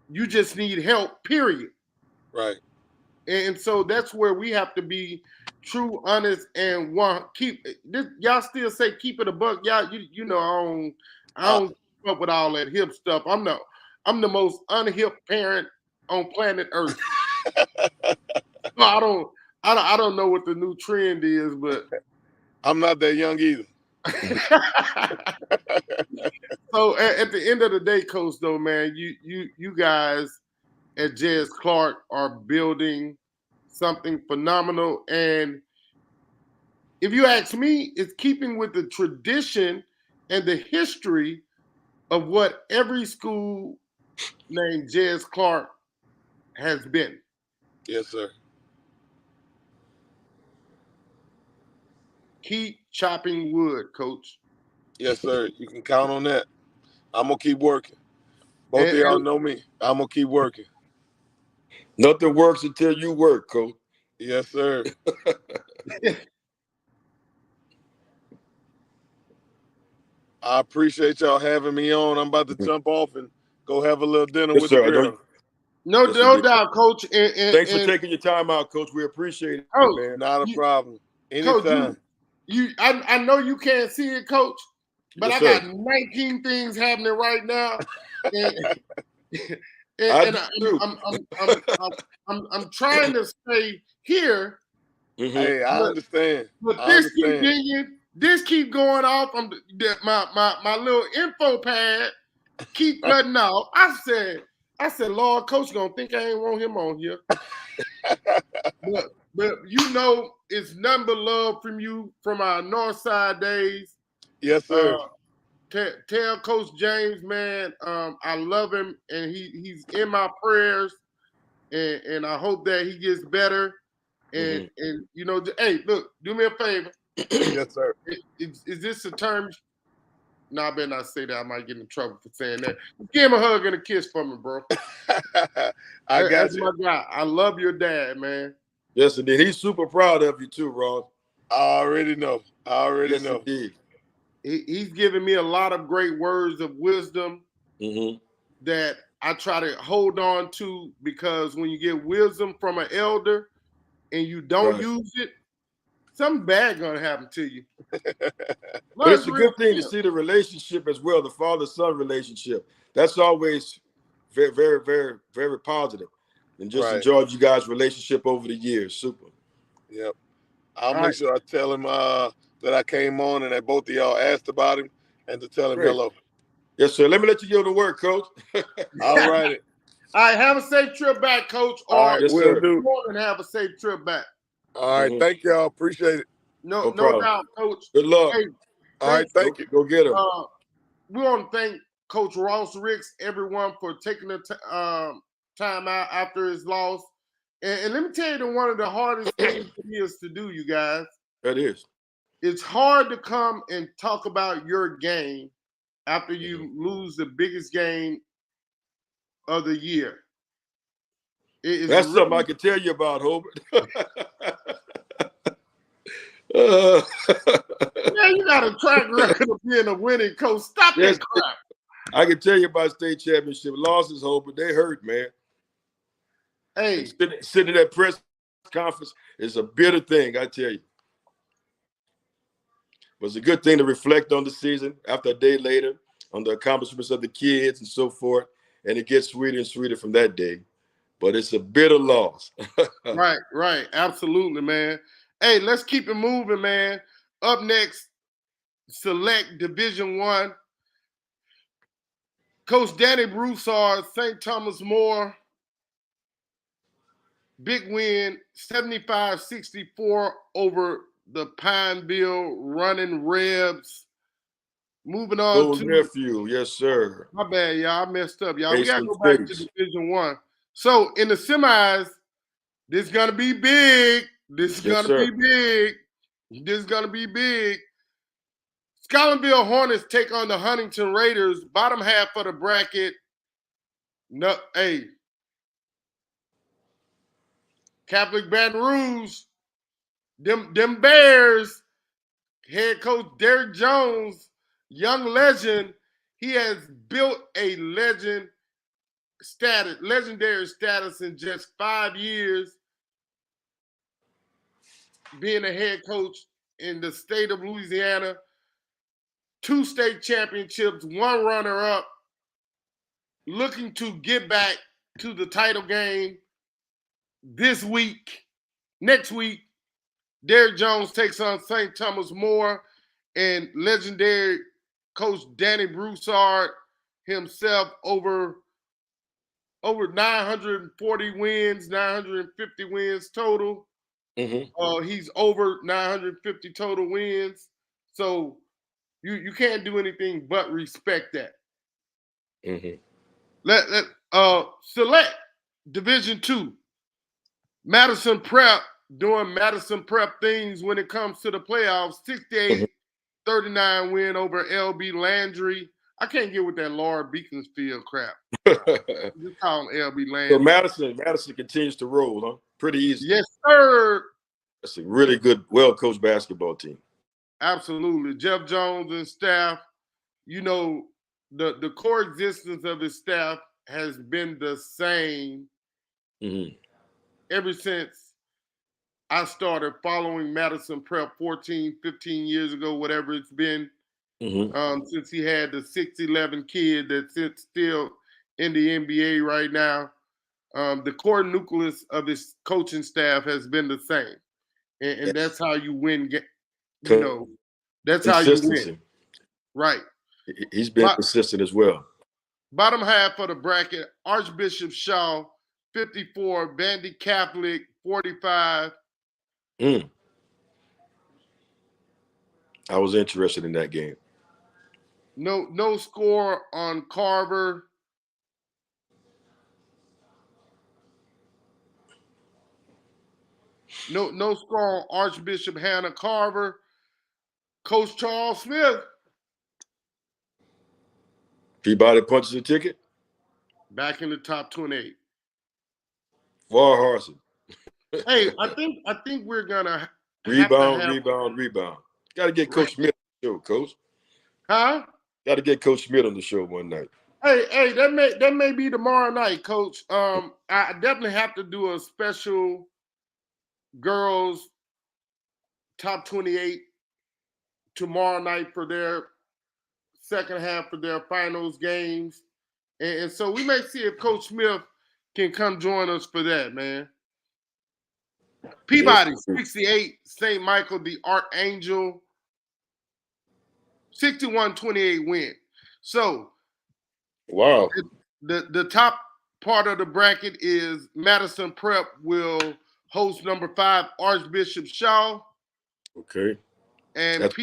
you just need help, period. Right. And so that's where we have to be true, honest, and keep this. Y'all still say keep it a buck. Y'all, you know, I don't keep up with all that hip stuff. I'm the most unhip parent on planet Earth. I don't know what the new trend is, but I'm not that young either. So at the end of the day, Coach, though, man, you guys at Jez Clark are building something phenomenal. And if you ask me, it's keeping with the tradition and the history of what every school named Jez Clark has been. Yes, sir. Keep chopping wood, Coach. Yes, sir. You can count on that. I'm gonna keep working. Both of y'all know me. I'm gonna keep working. Nothing works until you work, Coach. Yes, sir. I appreciate y'all having me on. I'm about to jump off and go have a little dinner with the girl. No doubt, Coach. Thanks for taking your time out, Coach. We appreciate it, Coach, man. Not a problem. Coach, Anytime. I know you can't see it, Coach, but Yes, I got sir. 19 things happening right now, I'm trying to stay here. Mhm. Hey, I understand. But I understand. this keep going off. My little info pad keep cutting off. I said, Lord, Coach gonna think I ain't want him on here. but you know, it's nothing but love from you from our North Side days. Yes, sir. Tell Coach James, man, I love him and he's in my prayers, and I hope that he gets better. And you know, hey, look, do me a favor. Yes, sir. Is this a term? No, I better not say that. I might get in trouble for saying that. Give him a hug and a kiss for me, bro. I got That's you. my guy. I love your dad, man. Yes, indeed. He's super proud of you too, Ross. I already know. Yes, know. indeed. He's given me a lot of great words of wisdom that I try to hold on to, because when you get wisdom from an elder and you don't use it, something bad gonna happen to you. But it's a good thing to see the relationship as well, the father-son relationship. That's always very, very, very, very positive. And just enjoyed you guys' relationship over the years. Super. Yep. I'll make sure I tell him that I came on and that both of y'all asked about him, and to tell him hello. Yes, sir. Let me let you go to work, Coach. All right. All right, have a safe trip back, Coach. All right, we'll do. More than have a safe trip back. All right, thank y'all. Appreciate it. No doubt, Coach. Good luck. Hey, all right, thank you. Go get him. We want to thank Coach Ross Ricks, everyone, for taking the time out after his loss. And let me tell you, one of the hardest things it is to do, you guys. That is. It's hard to come and talk about your game after you lose the biggest game of the year. That's something I can tell you about, Hobart. Man, you got a track record of being a winning coach. Stop that crap. I can tell you about state championship losses, Hobart. They hurt, man. Hey, sitting at that press conference is a bitter thing, I tell you. But it's a good thing to reflect on the season after a day later, on the accomplishments of the kids and so forth, and it gets sweeter and sweeter from that day. But it's a bitter loss. Right. Absolutely, man. Hey, let's keep it moving, man. Up next, select Division I. Coach Danny Broussard, St. Thomas More. Big win, 75-64 over the Pineville Running Rebs. moving on Little to nephew, yes, sir. my bad, y'all. I messed up, y'all. We gotta Jason go back to States. Division One. So in the semis, this is gonna be big. This is Yes, gonna sir. be big. This is gonna be big. Scotlandville Hornets take on the Huntington Raiders. Bottom half of the bracket. No, hey, Catholic Baton Rouge. Them Bears. Head coach Derrick Jones, young legend. He has built a legendary status in just 5 years being a head coach in the state of Louisiana. 2 state championships, 1 runner-up, looking to get back to the title game this week. Next week, Derrick Jones takes on St. Thomas More, and legendary coach Danny Broussard himself over 940 wins, 950 wins total. He's over 950 total wins. So you can't do anything but respect that. Select Division II. Madison Prep doing Madison Prep things when it comes to the playoffs. 68-39 win over LB Landry. I can't get with that Laura Beaconsfield crap. Just call him LB Landry. So Madison continues to roll, huh? Pretty easy. Yes, sir. That's a really good, well-coached basketball team. Absolutely. Jeff Jones and staff, you know, the core existence of his staff has been the same ever since I started following Madison Prep 14, 15 years ago, whatever it's been, since he had the 6'11" kid that's still in the NBA right now. The core nucleus of his coaching staff has been the same. And that's how you win. You know, that's how you win. Right. He's been consistent as well. Bottom half of the bracket, Archbishop Shaw, 54, Vandy Catholic, 45. I was interested in that game. No score on Carver. No score on Archbishop Hannah Carver. Coach Charles Smith. Peabody punches a ticket. Back in the top 28. Var Harson. Hey, I think we're gonna rebound. Got to get Coach Smith on the show, Coach. Huh? Got to get Coach Smith on the show one night. Hey, that may be tomorrow night, Coach. I definitely have to do a special girls top 28 tomorrow night for their second half of their finals games. And so we may see if Coach Smith can come join us for that, man. Peabody, 68, St. Michael, the Archangel, 61-28 win. So, wow. The top part of the bracket is Madison Prep will host number 5, Archbishop Shaw. Okay. And That's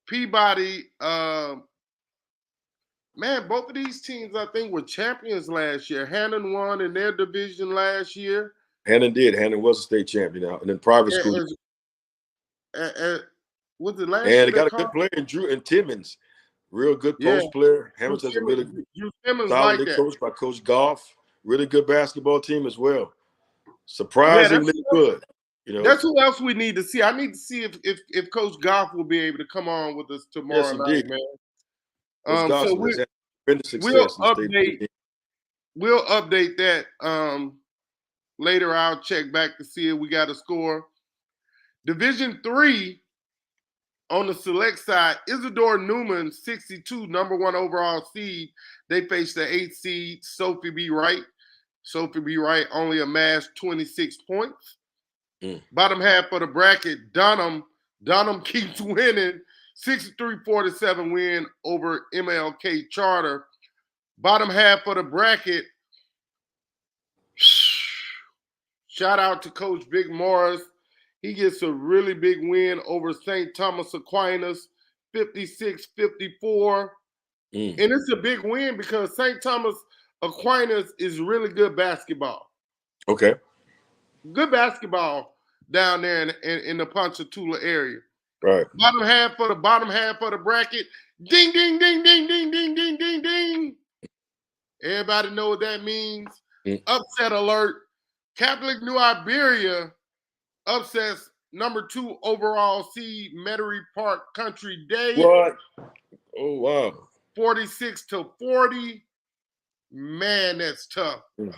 Peabody, man, both of these teams, I think, were champions last year. Hannon won in their division last year. Hannon did. Hannon was a state champion now. And then private school. Was it last year? And they got a good player in Drew and Timmons. Real good post player. Hamilton's a really solidly coached by Coach Goff. Really good basketball team as well. Surprisingly good. You know, that's who else we need to see. I need to see if Coach Goff will be able to come on with us tomorrow night, man. So we'll update that later. I'll check back to see if we got a score. Division 3 on the select side, Isidore Newman, 62, number 1 overall seed. They face the 8th seed, Sophie B. Wright. Sophie B. Wright only amassed 26 points. Bottom half of the bracket, Dunham keeps winning, 63-47 win over MLK Charter. Bottom half of the bracket, shout out to Coach Big Morris. He gets a really big win over St. Thomas Aquinas, 56-54. Mm. And it's a big win because St. Thomas Aquinas is really good basketball. Okay. Good basketball down there in the Ponchatoula area. Right. Bottom half of the bracket. Ding, ding, ding, ding, ding, ding, ding, ding, ding. Everybody know what that means. Mm. Upset alert. Catholic New Iberia upsets number 2 overall seed Metairie Park Country Day. What? Oh, wow. 46-40. Man, that's tough. Mm.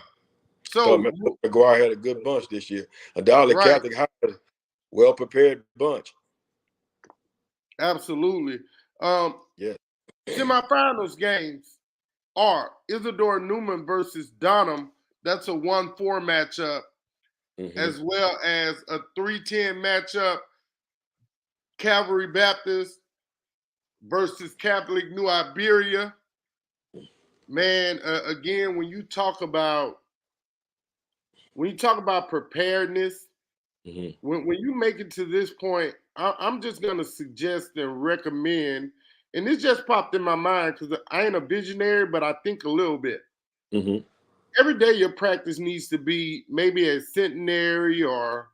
So, McGuire had a good bunch this year. A Dolly right. Catholic had a well-prepared bunch. Absolutely. Yeah. Semifinals games are Isidore Newman versus Donham. That's a 1-4 matchup, as well as a 3-10 matchup. Calvary Baptist versus Catholic New Iberia. Man, again, when you talk about preparedness, when you make it to this point, I'm just gonna suggest and recommend, and this just popped in my mind because I ain't a visionary, but I think a little bit. Every day your practice needs to be maybe at Centenary or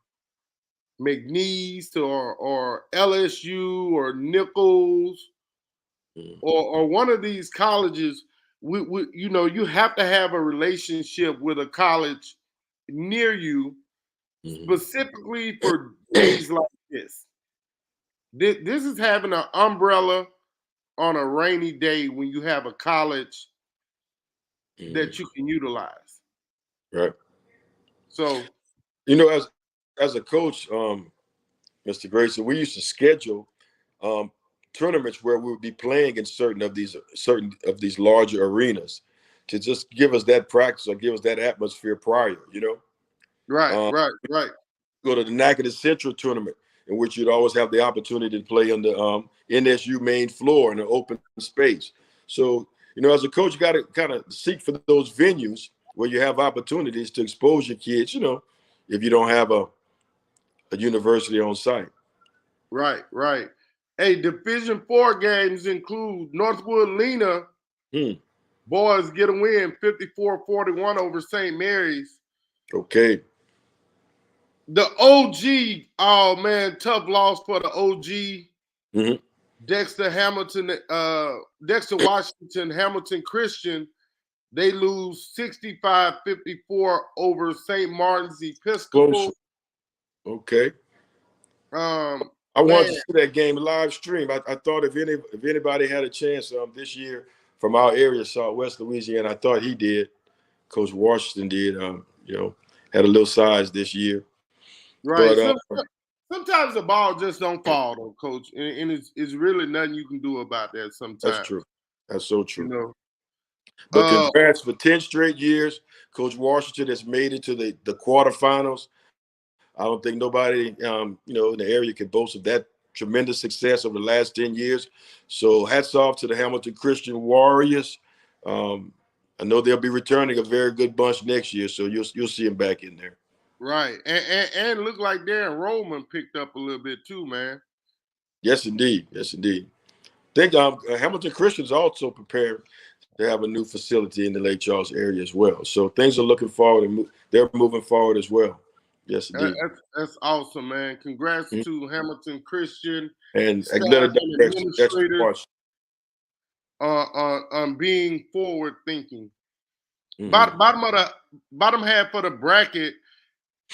McNeese or LSU or Nichols or one of these colleges. You have to have a relationship with a college near you, specifically for days like this. This is having an umbrella on a rainy day when you have a college that you can utilize. Right. So, as a coach, Mr. Grayson, we used to schedule tournaments where we would be playing in certain of these larger arenas to just give us that practice or give us that atmosphere prior. right. Go to the Natchitoches Central tournament, in which you'd always have the opportunity to play on the NSU main floor in an open space. So, as a coach, you got to kind of seek for those venues where you have opportunities to expose your kids, if you don't have a university on site. Right. Hey, Division 4 games include Northwood Lena. Boys get a win 54-41 over St. Mary's. Okay. The OG, oh man, tough loss for the OG. Dexter Washington, Hamilton Christian, they lose 65-54 over St. Martin's Episcopal. Close. Okay. I wanted to see that game live stream. I thought if anybody had a chance this year from our area, Southwest Louisiana, I thought he did. Coach Washington did. Had a little size this year. Right. But, sometimes the ball just don't fall, though, Coach, and it's really nothing you can do about that. Sometimes that's true. That's so true. But congrats for 10 straight years. Coach Washington has made it to the quarterfinals. I don't think nobody, in the area can boast of that tremendous success over the last 10 years. So hats off to the Hamilton Christian Warriors. I know they'll be returning a very good bunch next year, so you'll see them back in there. Right, and look like their enrollment picked up a little bit too, man. Yes, indeed. I think Hamilton Christian's also prepared to have a new facility in the Lake Charles area as well. So things are looking forward, and they're moving forward as well. Yes, indeed. That's awesome, man. Congrats to Hamilton Christian and administrators on being forward thinking. Bottom half of the bracket,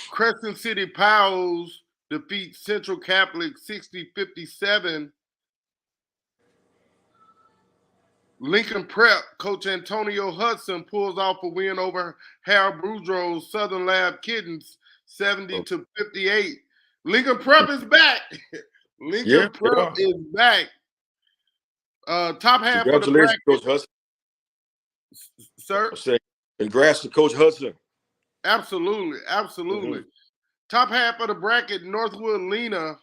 Crescent City Powells defeat Central Catholic 60-57. Lincoln Prep, Coach Antonio Hudson pulls off a win over Harold Boudreaux's Southern Lab Kittens 70-58. Lincoln Prep is back. Lincoln Prep is back. Top half of the bracket. Coach Hudson. Sir? Congrats to Coach Hudson. Absolutely. Top half of the bracket, Northwood Lena,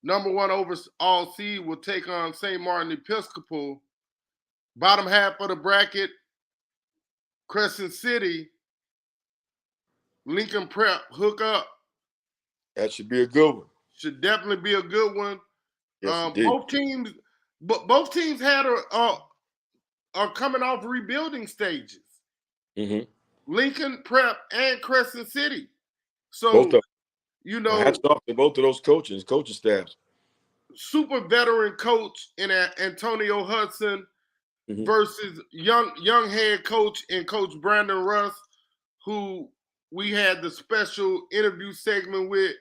number 1 overall seed, will take on St. Martin Episcopal. Bottom half of the bracket, Crescent City, Lincoln Prep, hook up. That should be a good one. Should definitely be a good one. Yes, indeed. Both teams are coming off rebuilding stages. Mm-hmm. Lincoln Prep and Crescent City. Both So, of hats off to both of those coaching staffs. super veteran coach in Antonio Hudson Mm-hmm. versus young head coach and Coach Brandon Russ, who we had the special interview segment with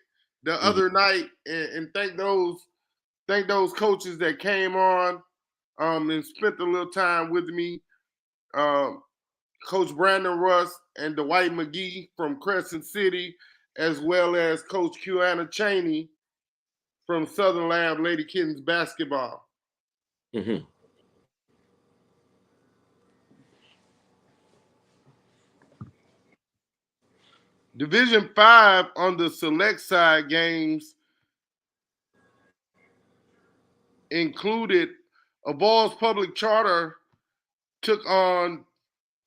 the other night, and thank those coaches that came on and spent a little time with me. Coach Brandon Russ and Dwight McGee from Crescent City, as well as Coach Q-Anna Cheney from Southern Lab Lady Kittens basketball. Mm-hmm. Division 5 on the select side games included Avoyelles Public Charter took on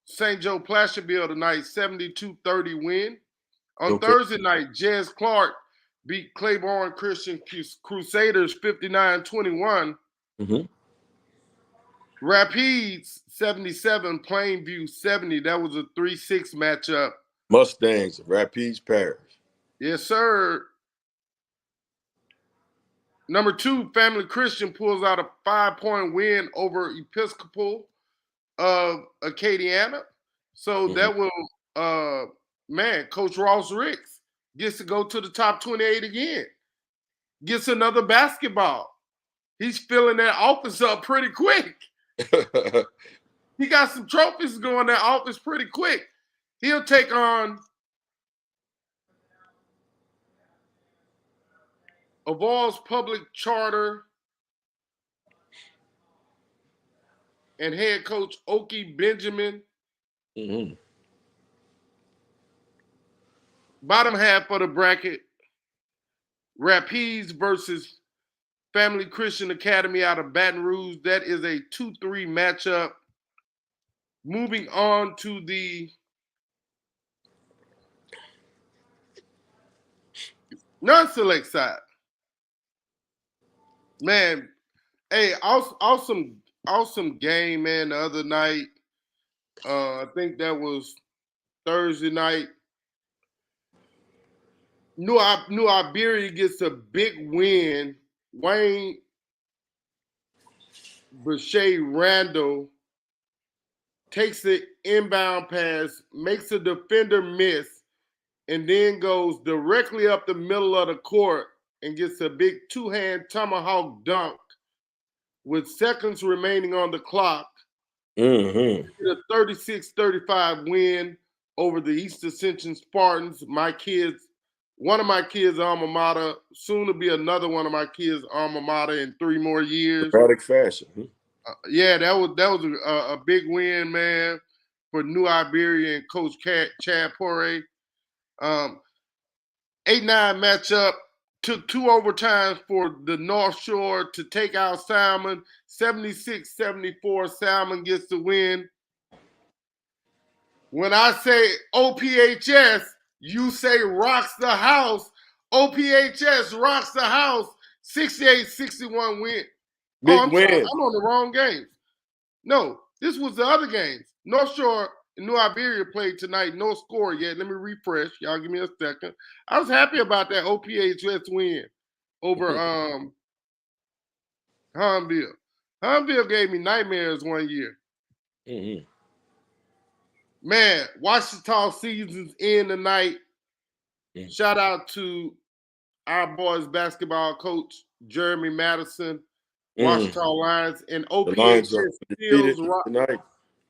St. Joe Placerville tonight, 72-30 win. On Thursday night, Jez Clark beat Claiborne Christian Crusaders 59-21. Mm-hmm. Rapides 77, Plainview 70. That was a 3-6 matchup. Mustangs of Rapides Parish. Yes, sir. Number 2, Family Christian pulls out a 5-point win over Episcopal of Acadiana. So that will, Coach Ross Ricks gets to go to the top 28 again. Gets another basketball. He's filling that office up pretty quick. He got some trophies going in that office pretty quick. He'll take on Avoyelles Public Charter and head coach Okie Benjamin. Mm-hmm. Bottom half of the bracket, Rapides versus Family Christian Academy out of Baton Rouge. That is a 2-3 matchup. Moving on to the non-select side. Man, hey, awesome game, man, the other night. I think that was Thursday night. New Iberia gets a big win. Wayne Brashay Randall takes the inbound pass, makes a defender miss, and then goes directly up the middle of the court and gets a big two-hand tomahawk dunk with seconds remaining on the clock. Mm-hmm. A 36-35 win over the East Ascension Spartans. One of my kids' alma mater, soon to be another one of my kids' alma mater in 3 more years. Dramatic fashion. Yeah, that was a big win, man, for New Iberia and Coach Chad Poirier. 8-9 matchup. Took 2 overtimes for the North Shore to take out Salmon. 76-74, Salmon gets the win. When I say OPHS, you say rocks the house. OPHS rocks the house. 68-61 win. Big win. Sorry, I'm on the wrong games. No, this was the other games. North Shore and New Iberia played tonight. No score yet. Let me refresh. Y'all give me a second. I was happy about that OPHS win over Hunville. Hunville gave me nightmares one year. Mm-hmm. Man, Washita season's in tonight. Mm-hmm. Shout out to our boys basketball coach, Jeremy Madison, Washita Lions, and OPHS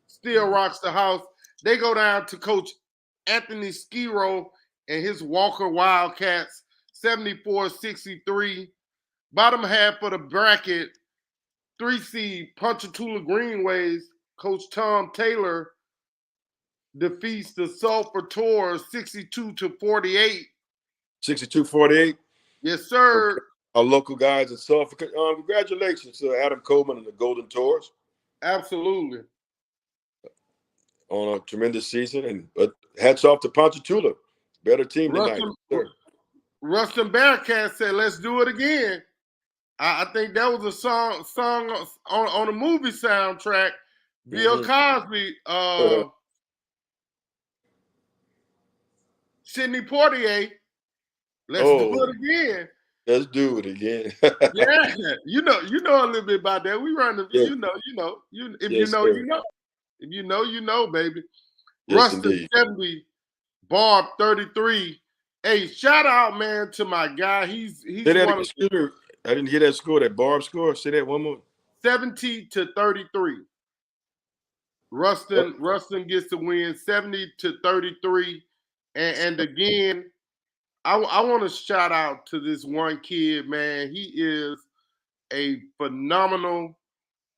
still rocks the house. They go down to Coach Anthony Skiro and his Walker Wildcats, 74-63. Bottom half of the bracket, 3 seed Ponchatoula Greenways, Coach Tom Taylor defeats the Sulphur Tours 62-48. 62-48? Yes, sir. Okay. Our local guys in Sulphur. Congratulations to Adam Coleman and the Golden Tours. Absolutely. On a tremendous season. But hats off to Ponchatoula. Better team tonight. Ruston Bearcats said, let's do it again. I think that was a song on a movie soundtrack. Bill Cosby, Sidney Poitier. Let's do it again. Let's do it again. Yeah, you know a little bit about that. We run the, Yeah. you know. If Yes, you know, sir. you know. If you know, you know, baby. Yes, Rustin indeed. 70, Barb 33. Hey, shout out, man, to my guy. He's Say that one again. of Excuse me. I didn't hear that score, that Barb score. Say that one more. 70-33. Rustin gets the win 70-33. And again, I want to shout out to this one kid, man. He is a phenomenal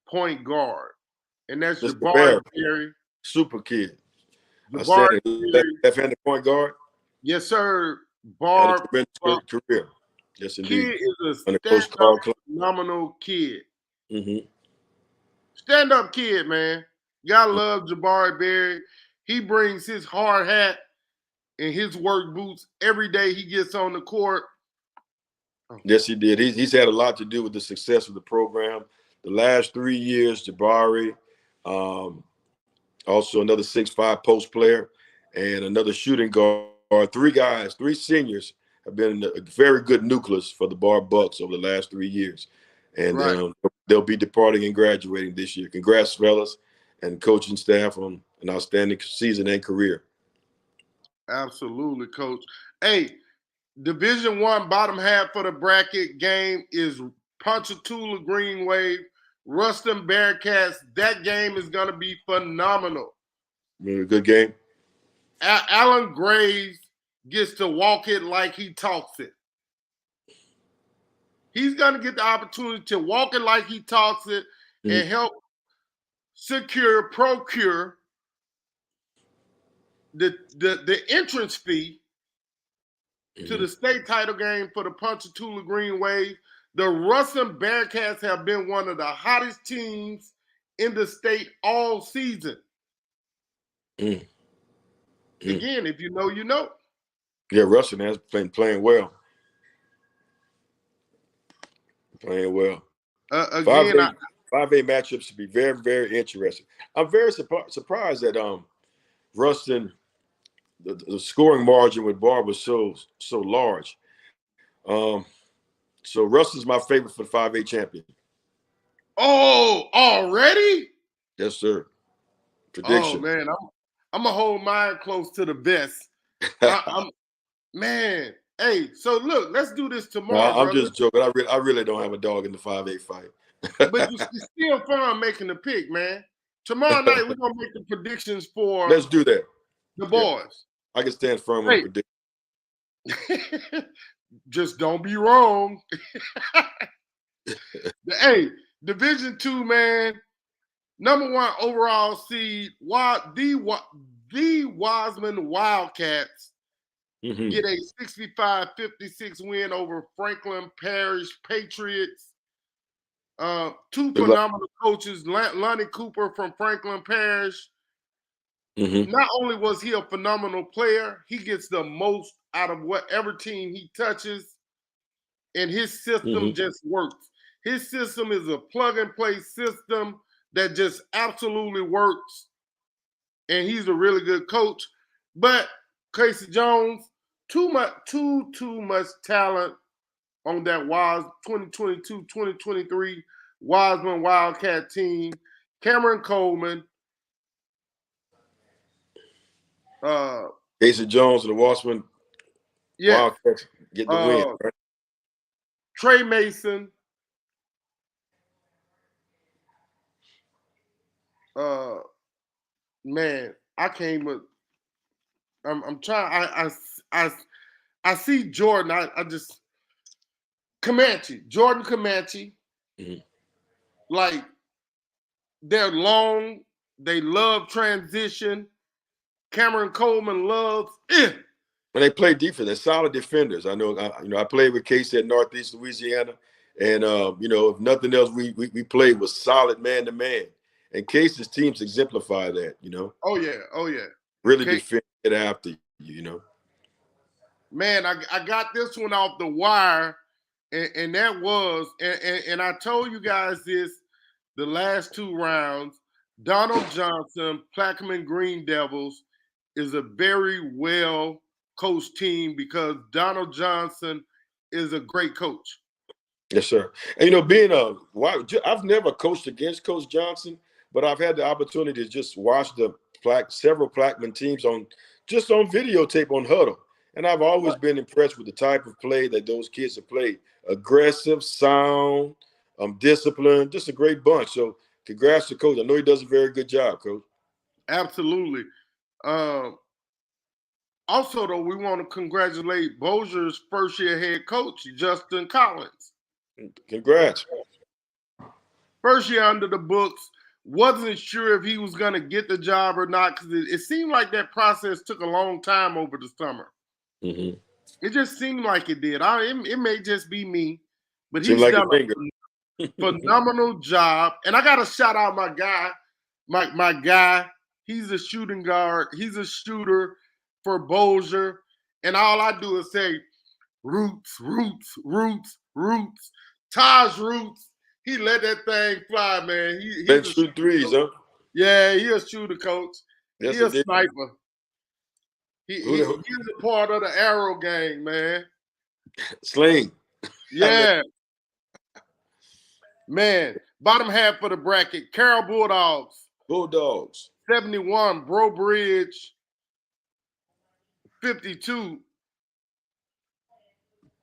point guard. And that's Mr. Jabari Barrett, Berry. super kid. Jabari Outstanding. Berry. Left-handed point guard. Yes, sir. Had a Barb. tremendous career. Yes, indeed. Kid is a Under Coach stand-up, Carl Clark. phenomenal kid. Mm-hmm. Stand-up kid, man. Gotta love Jabari Berry. He brings his hard hat and his work boots every day he gets on the court. Yes, he did. He's had a lot to do with the success of the program. The last 3 years, Jabari, also another 6'5" post player, and another shooting guard. Three seniors have been a very good nucleus for the Bar Bucks over the last 3 years. And they'll be departing and graduating this year. Congrats, fellas, and coaching staff on an outstanding season and career. Absolutely, Coach. Hey, Division I bottom half of the bracket game is Ponchatoula Green Wave, Ruston Bearcats. That game is going to be phenomenal. Good game. Alan Graves gets to walk it like he talks it. He's going to get the opportunity to walk it like he talks it and help procure the entrance fee to the state title game for the Ponchatoula Green Wave. The Ruston Bearcats have been one of the hottest teams in the state all season. Again, if you know, you know. Yeah, Ruston has been playing well. Playing well. Again, 5A matchups should be very, very interesting. I'm very surprised that Ruston, the scoring margin with Barb was so large. So Ruston's my favorite for the 5A champion. Oh, already? Yes, sir. Prediction. Oh man, I'm gonna hold mine close to the vest. Man. Hey, so look, let's do this tomorrow. I'm just joking. I really don't have a dog in the 5A fight. But it's still fun making the pick, man. Tomorrow night we're gonna make the predictions for. Let's do that. The boys. I can stand firm on the prediction. Just don't be wrong. Hey, Division II, man. Number 1 overall seed, the Wiseman Wildcats get a 65-56 win over Franklin Parish Patriots. 2 phenomenal coaches, Lonnie Cooper from Franklin Parish. Not only was he a phenomenal player, he gets the most out of whatever team he touches, and his system just works. His system is a plug-and-play system that just absolutely works, and he's a really good coach. But Casey Jones, too much talent on that 2022-2023 Wiseman Wildcat team. Cameron Coleman, Casey Jones and the Wiseman Wildcats get the win. Right? Trey Mason, man, I came with. I'm trying. I see Jordan. I just Jordan Comanche. Like, they're long. They love transition. Cameron Coleman loves it. When they play defense, they're solid defenders. I know. I played with Casey at Northeast Louisiana, and if nothing else, we played with solid man to man. And Casey's teams exemplify that. Oh yeah. Really defend it after you. Man, I got this one off the wire. and that was, and I told you guys this the last 2 rounds. Donald Johnson, Plaquemine Green Devils, is a very well coached team because Donald Johnson is a great coach. Yes, sir. And being I've never coached against Coach Johnson, but I've had the opportunity to just watch several Plaquemine teams on videotape on Huddle, and I've always been impressed with the type of play that those kids have played. Aggressive, sound, disciplined, just a great bunch. So, congrats to Coach. I know he does a very good job, Coach. Absolutely. Also, though, we want to congratulate Bossier's first-year head coach, Justin Collins. Congrats. First year under the books. Wasn't sure if he was going to get the job or not because it seemed like that process took a long time over the summer. Mm-hmm. It just seemed like it did. It may just be me, but he's like done a phenomenal job. And I got to shout out my guy, my guy. He's a shooting guard. He's a shooter for Bossier. And all I do is say, Roots, Roots, Roots, Roots. Taj Roots. He let that thing fly, man. He's shoot threes, huh? Yeah, he's a shooter, coach. Yes, He's a sniper. He's a part of the arrow gang, man. Sling. Yeah. Man, bottom half of the bracket, Carroll Bulldogs. Bulldogs. 71, Bro Bridge, 52.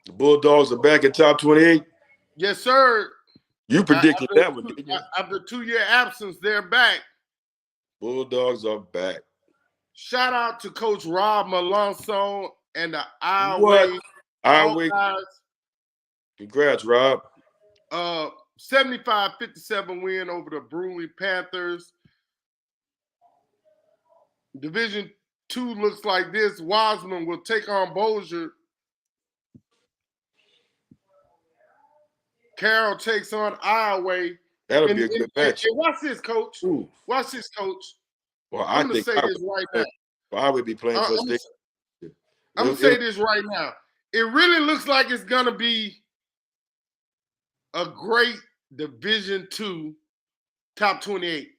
The Bulldogs are back in top 28. Yes, sir. You predicted that one, didn't you? After 2-year absence, they're back. Bulldogs are back. Shout out to Coach Rob Malonzo and the Iowa guys. Congrats, Rob. 75-57 win over the Bruley Panthers. Division 2 looks like this. Wiseman will take on Bossier. Carroll takes on Iowa. That'll be a good match. And watch this, coach. Ooh. Watch this, coach. Well, I'm going to say this right now. I would be playing for state. I'm going to say this right now. It really looks like it's going to be a great Division 2 top 28.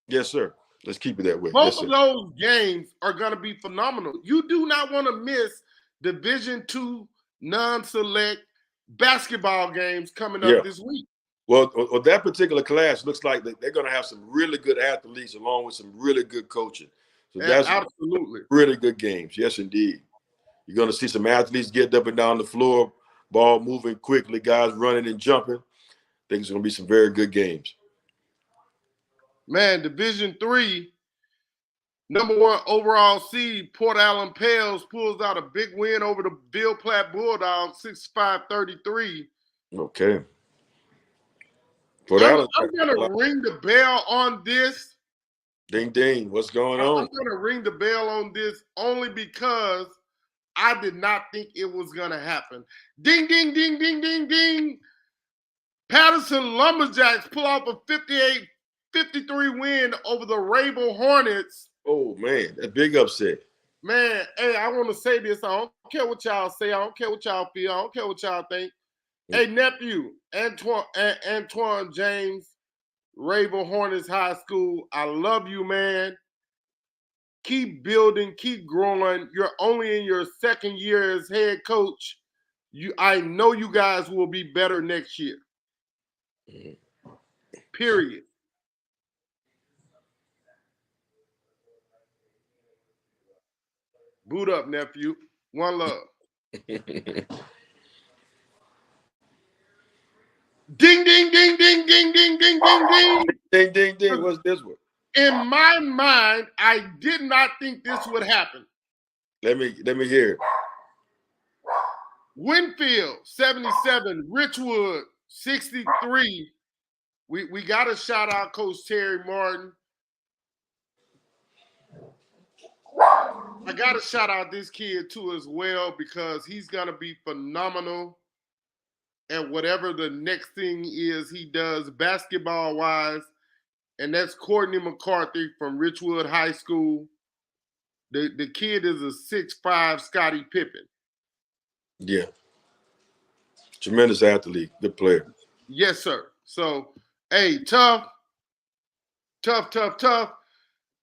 Yes, sir. Let's keep it that way. Both of those games are going to be phenomenal. You do not want to miss Division 2 non-select basketball games coming up this week. Well, that particular class looks like they're going to have some really good athletes along with some really good coaching. So that's absolutely really good games. Yes, indeed. You're going to see some athletes getting up and down the floor, ball moving quickly, guys running and jumping. I think it's going to be some very good games. Man, Division 3, number 1 overall seed, Port Allen Pels pulls out a big win over the Bill Platt Bulldogs, 65-33. Okay. I'm going to ring the bell on this. Ding, ding. What's going on? I'm going to ring the bell on this only because I did not think it was going to happen. Ding, ding, ding, ding, ding, ding. Patterson Lumberjacks pull off a 58-53 win over the Rabel Hornets. Oh, man. That big upset. Man, hey, I want to say this. I don't care what y'all say. I don't care what y'all feel. I don't care what y'all think. Hey, nephew, Antoine James, Rabel Hornets High School. I love you, man. Keep building, keep growing. You're only in your second year as head coach. I know you guys will be better next year. Period. Boot up, nephew. One love. Ding, ding, ding, ding, ding, ding, ding, ding, ding. Ding, ding, ding. What's this one? In my mind, I did not think this would happen. Let me hear it. Winfield, 77. Richwood, 63. We got to shout out Coach Terry Martin. I got to shout out this kid, too, as well, because he's going to be phenomenal at whatever the next thing is he does basketball-wise, and that's Courtney McCarthy from Richwood High School. The kid is a 6'5" Scottie Pippen. Yeah. Tremendous athlete, good player. Yes, sir. So, hey, tough.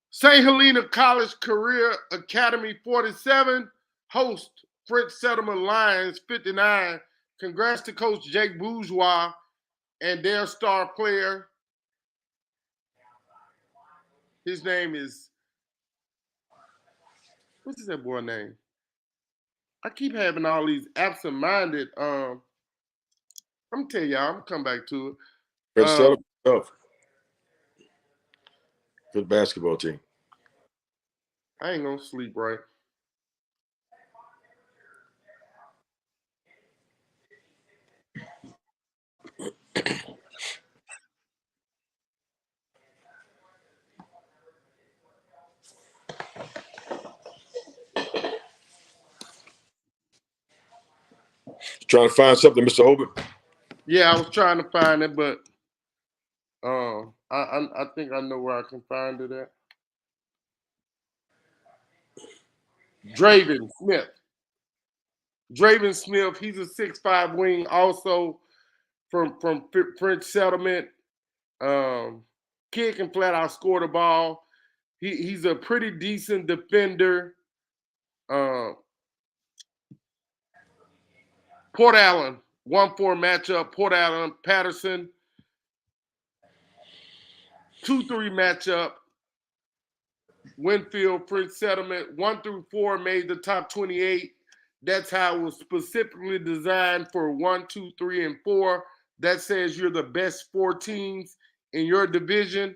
St. Helena College Career Academy 47 host French Settlement Lions 59. Congrats to Coach Jake Bourgeois and their star player. His name is, what's that boy name? I keep having all these absent-minded. I'm gonna tell y'all. I'm gonna come back to it. French Settlement, tough. Good basketball team. I ain't gonna sleep right. Trying to find something, Mr. Holman? Yeah, I was trying to find it, but I think I know where I can find it at. Draven Smith. Draven Smith, he's a 6'5" wing, also from French Settlement. Kid can flat out score the ball. He's a pretty decent defender. Port Allen, 1-4 matchup. Port Allen, Patterson, 2-3 matchup. Winfield, French Settlement, 1-4 made the top 28. That's how it was specifically designed for 1, 2, 3, and 4. That says you're the best 4 teams in your division.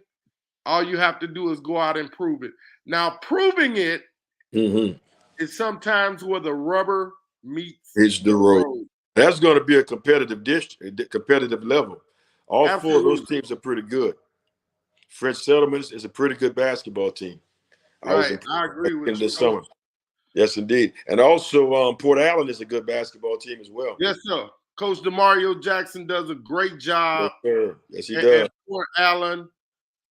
All you have to do is go out and prove it. Now, proving it is sometimes where the rubber meets It's the road. That's going to be a competitive competitive level. All Absolutely. 4 of those teams are pretty good. French Settlements is a pretty good basketball team. Right, I agree with you. This summer. Yes, indeed. And also, Port Allen is a good basketball team as well. Yes, sir. Coach DeMario Jackson does a great job. Yes, sir. Yes, he does. At Port Allen.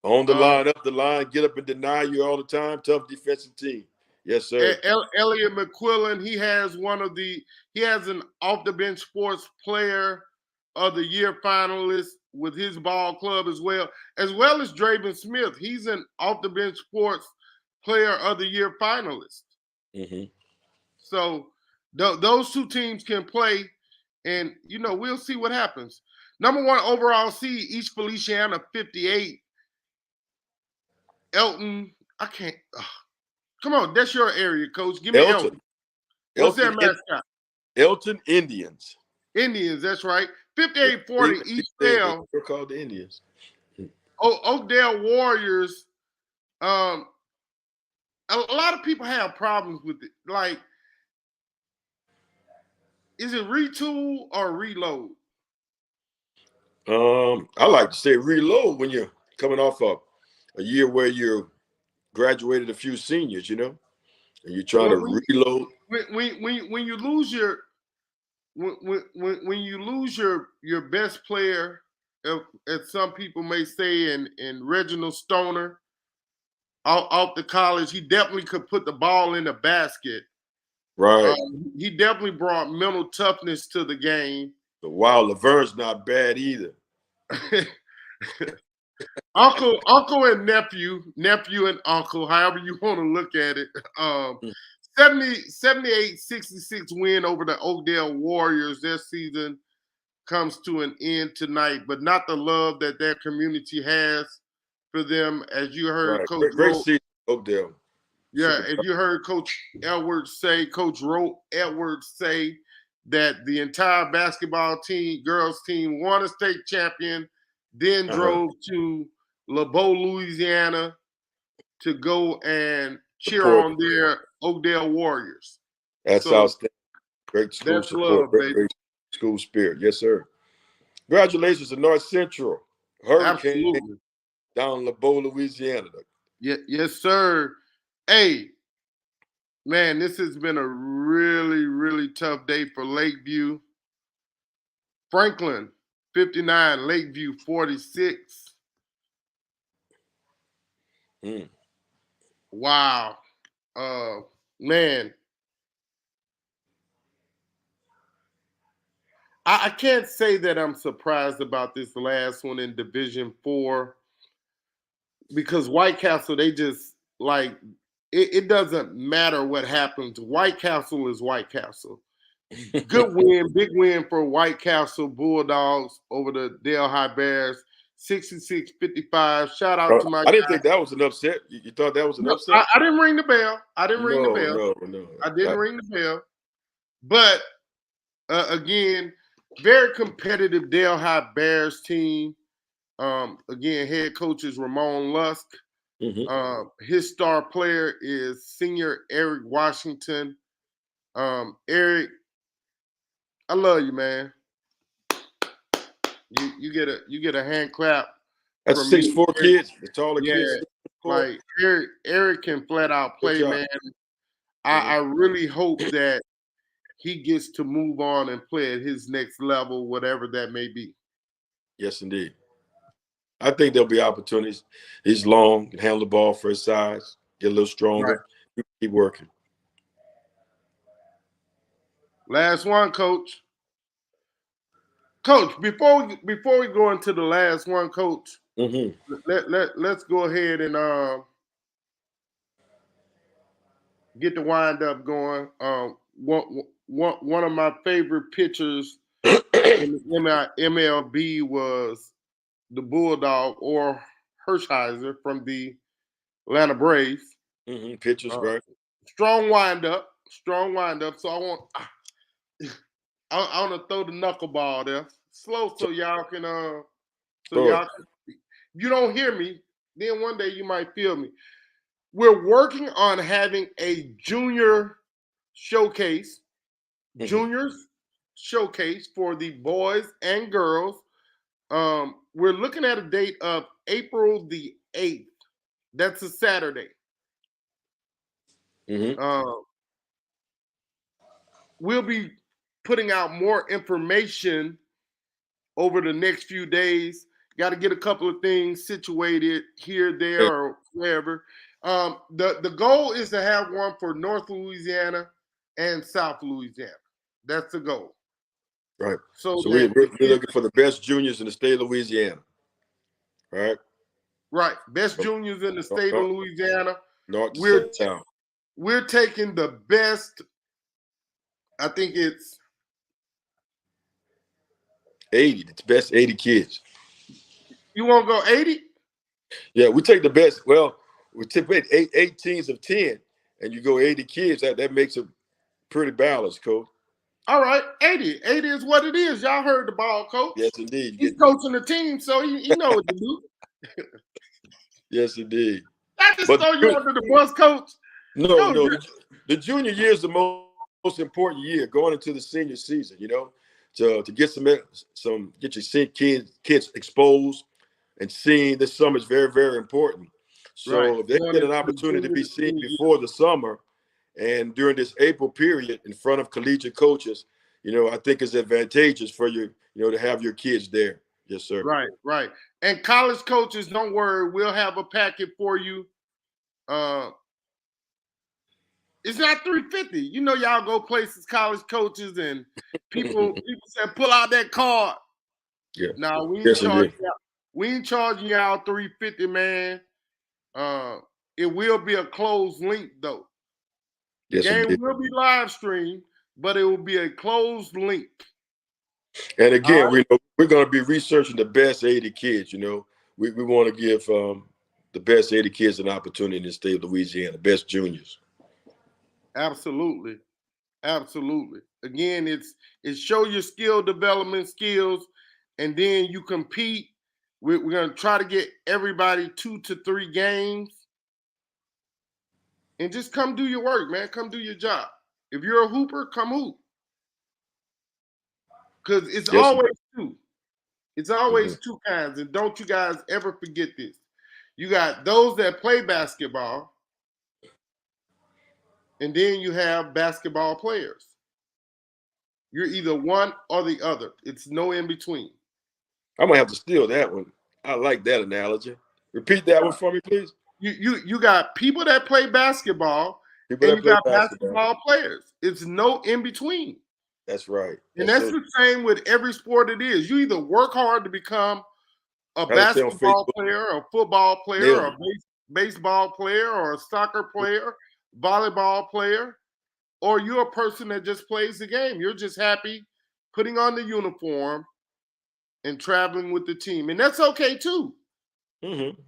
On the line, up the line, get up and deny you all the time. Tough defensive team. Yes, sir. Elliot McQuillan, he has an off the bench sports player of the year finalist with his ball club as well as Draven Smith. He's an off the bench sports player of the year finalist. So those 2 teams can play, and we'll see what happens. Number 1 overall seed, East Feliciana 58. Elton, I can't. Come on, that's your area, Coach. Give me Elton. What's their mascot? Elton Indians. Indians, that's right. 58-40 Eastdale. They're called the Indians. Oakdale Warriors. A lot of people have problems with it. Like, is it retool or reload? I like to say reload when you're coming off of a year where you graduated a few seniors, and you're trying to reload. When you lose your when you lose your best player, as some people may say, in Reginald Stoner off the college, he definitely could put the ball in the basket. Right. He definitely brought mental toughness to the game. Wow, Laverne's not bad either. Uncle and nephew and uncle, however you want to look at it. 78-66 win over the Oakdale Warriors. Their season comes to an end tonight, but not the love that their community has for them. As you heard, Coach great season, Oakdale. Yeah, if you heard Coach Edwards say that the entire basketball team, girls team, won a state champion, then drove to LeBeau, Louisiana to go and cheer on their Oakdale Warriors. That's outstanding. Great school support, great school spirit. Yes, sir. Congratulations to North Central Hurricane down in LeBeau, Louisiana. Yes, sir. Hey, man, this has been a really, really tough day for Lakeview. Franklin, 59, Lakeview, 46. Wow. Man. I can't say that I'm surprised about this last one in Division 4 because White Castle, they just like it doesn't matter what happens. White Castle is White Castle. Good win, big win for White Castle Bulldogs over the Delhi Bears, 66-55. Shout out to my I didn't guy. think that was an upset. You thought that was an No, upset? I didn't ring the bell. I didn't ring the No, bell. no, no. I didn't ring the bell. But again, very competitive Delhi Bears team. Again, head coach is Ramon Lusk. His star player is senior Eric Washington. Eric, I love you, man. You get a hand clap. That's from me. 6'4" kids. The taller Yeah, kids. 6'4". like Eric can flat out play, job. man. I really hope that he gets to move on and play at his next level, whatever that may be. Yes, indeed. I think there'll be opportunities. He's long, can handle the ball for his size, get a little stronger, keep working. Last one, Coach. Coach, before we go into the last one, Coach, let's go ahead and get the wind up going. One of my favorite pitchers in the MLB was the Bulldog or Hershiser from the Atlanta Braves. Pitchers, right? Strong wind up. So I want to throw the knuckleball there, slow, so y'all can you don't hear me, then one day you might feel me. We're working on having a juniors showcase for the boys and girls. We're looking at a date of April the 8th. That's a Saturday. We'll be putting out more information over the next few days. Got to get a couple of things situated here, there, or wherever. The goal is to have one for North Louisiana and South Louisiana. That's the goal. Right. So we're looking for the best juniors in the state of Louisiana. Right. Right. Best juniors in the state of Louisiana. North to south. We're taking the best. I think it's 80. It's best 80 kids. You want to go 80? Yeah, we take the best. Well, we take eight teams of 10, and you go 80 kids. That makes it pretty balanced, Coach. All right, 80. 80 is what it is. Y'all heard the ball, Coach. Yes, indeed. He's coaching the team, so he know what to do. Yes, indeed. I just throw you under the bus, Coach. No. The junior year is the most important year going into the senior season, to get get your kids exposed and seen this summer is very, very important. So if they get an opportunity to be seen before the summer and during this April period in front of collegiate coaches, I think it's advantageous for you, to have your kids there. Yes, sir. Right. And college coaches, don't worry, we'll have a packet for you. It's not $350. Y'all go places, college coaches, and people say, pull out that card. Yeah. No, we ain't charging y'all $350, man. It will be a closed link, though. Yes, the game will be live streamed, but it will be a closed link. And again, we're going to be researching the best 80 kids. We want to give the best 80 kids an opportunity in the state of Louisiana, best juniors. Absolutely. Again, it's show your skill development skills, and then you compete. We're going to try to get everybody 2 to 3 games, and just come do your work, man. Come do your job. If you're a hooper, come hoop. Because it's always two. It's always two kinds, and don't you guys ever forget this. You got those that play basketball, and then you have basketball players. You're either one or the other. It's no in between. I'm gonna have to steal that one. I like that analogy. Repeat that one for me, please. You got people that play basketball, and you got basketball players. It's no in between. That's right. And That's that's so. the same with every sport it is. You either work hard to become a How they say on basketball Facebook, player, a football player, or nailed a it. baseball player, or a soccer player, volleyball player, or you're a person that just plays the game. You're just happy putting on the uniform and traveling with the team. And that's okay too.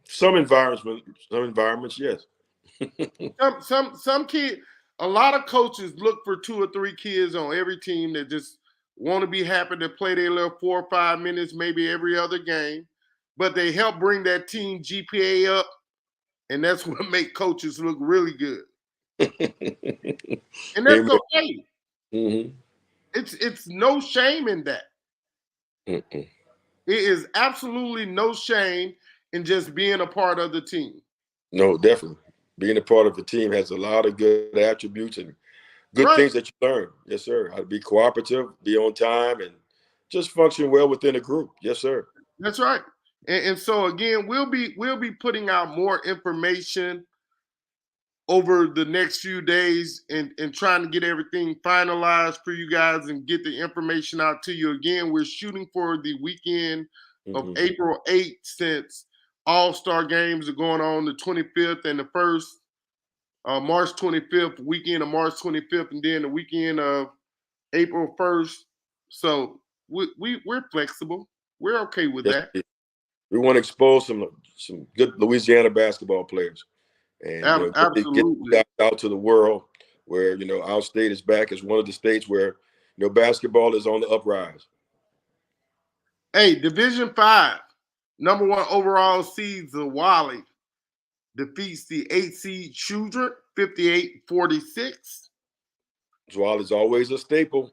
Some environments, yes. Some kid, a lot of coaches look for 2 or 3 kids on every team that just want to be happy to play their little 4 or 5 minutes, maybe every other game, but they help bring that team GPA up, and that's what make coaches look really good. And that's Amen. okay. Mm-hmm. It's no shame in that. Mm-mm. It is absolutely no shame in just being a part of the team. No, definitely. Being a part of the team has a lot of good attributes and good Right. things that you learn. Yes, sir. How to be cooperative, be on time, and just function well within a group. Yes, sir. That's right. And so again, we'll be putting out more information over the next few days and trying to get everything finalized for you guys and get the information out to you. Again, we're shooting for the weekend of April 8th, since All-Star games are going on the 25th and the first March 25th, weekend of March 25th, and then the weekend of April 1st. So we're flexible. We're okay with Yes, that. we want to expose some good Louisiana basketball players, and really get Absolutely. that out to the world. Where our state is back as one of the states where basketball is on the uprise. Hey, Division 5, number 1 overall seed Zawali defeats the 8 seed Shudra 58-46. Zwal is always a staple.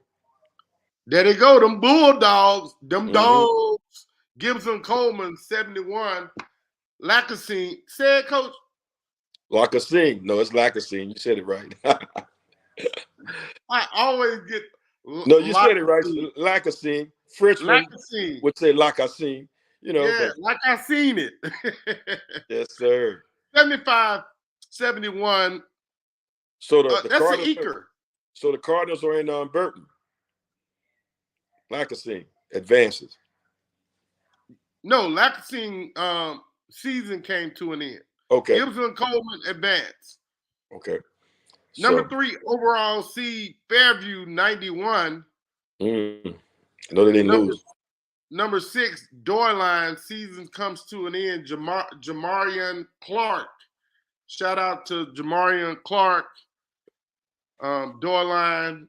There they go, them Bulldogs, them dogs. Gibson Coleman 71. Lacasine. Say it, Coach. Lacasine. No, it's Lacasine. You said it right. I always get No, you said it right. Lacasine. Frenchman Lacasine. would say Lacasine. Yeah, but like I seen it. yes, sir. 75-71. So the That's an Cardinals. Eaker. So the Cardinals are in Burton. Lacasine advances. No, Lacasine season came to an end. Okay. Gibson Coleman advanced. Okay. Number 3 overall seed Fairview 91. I know they didn't lose. Number 6 Doyline season comes to an end. Jamarian Clark. Shout out to Jamarian Clark. Doyline.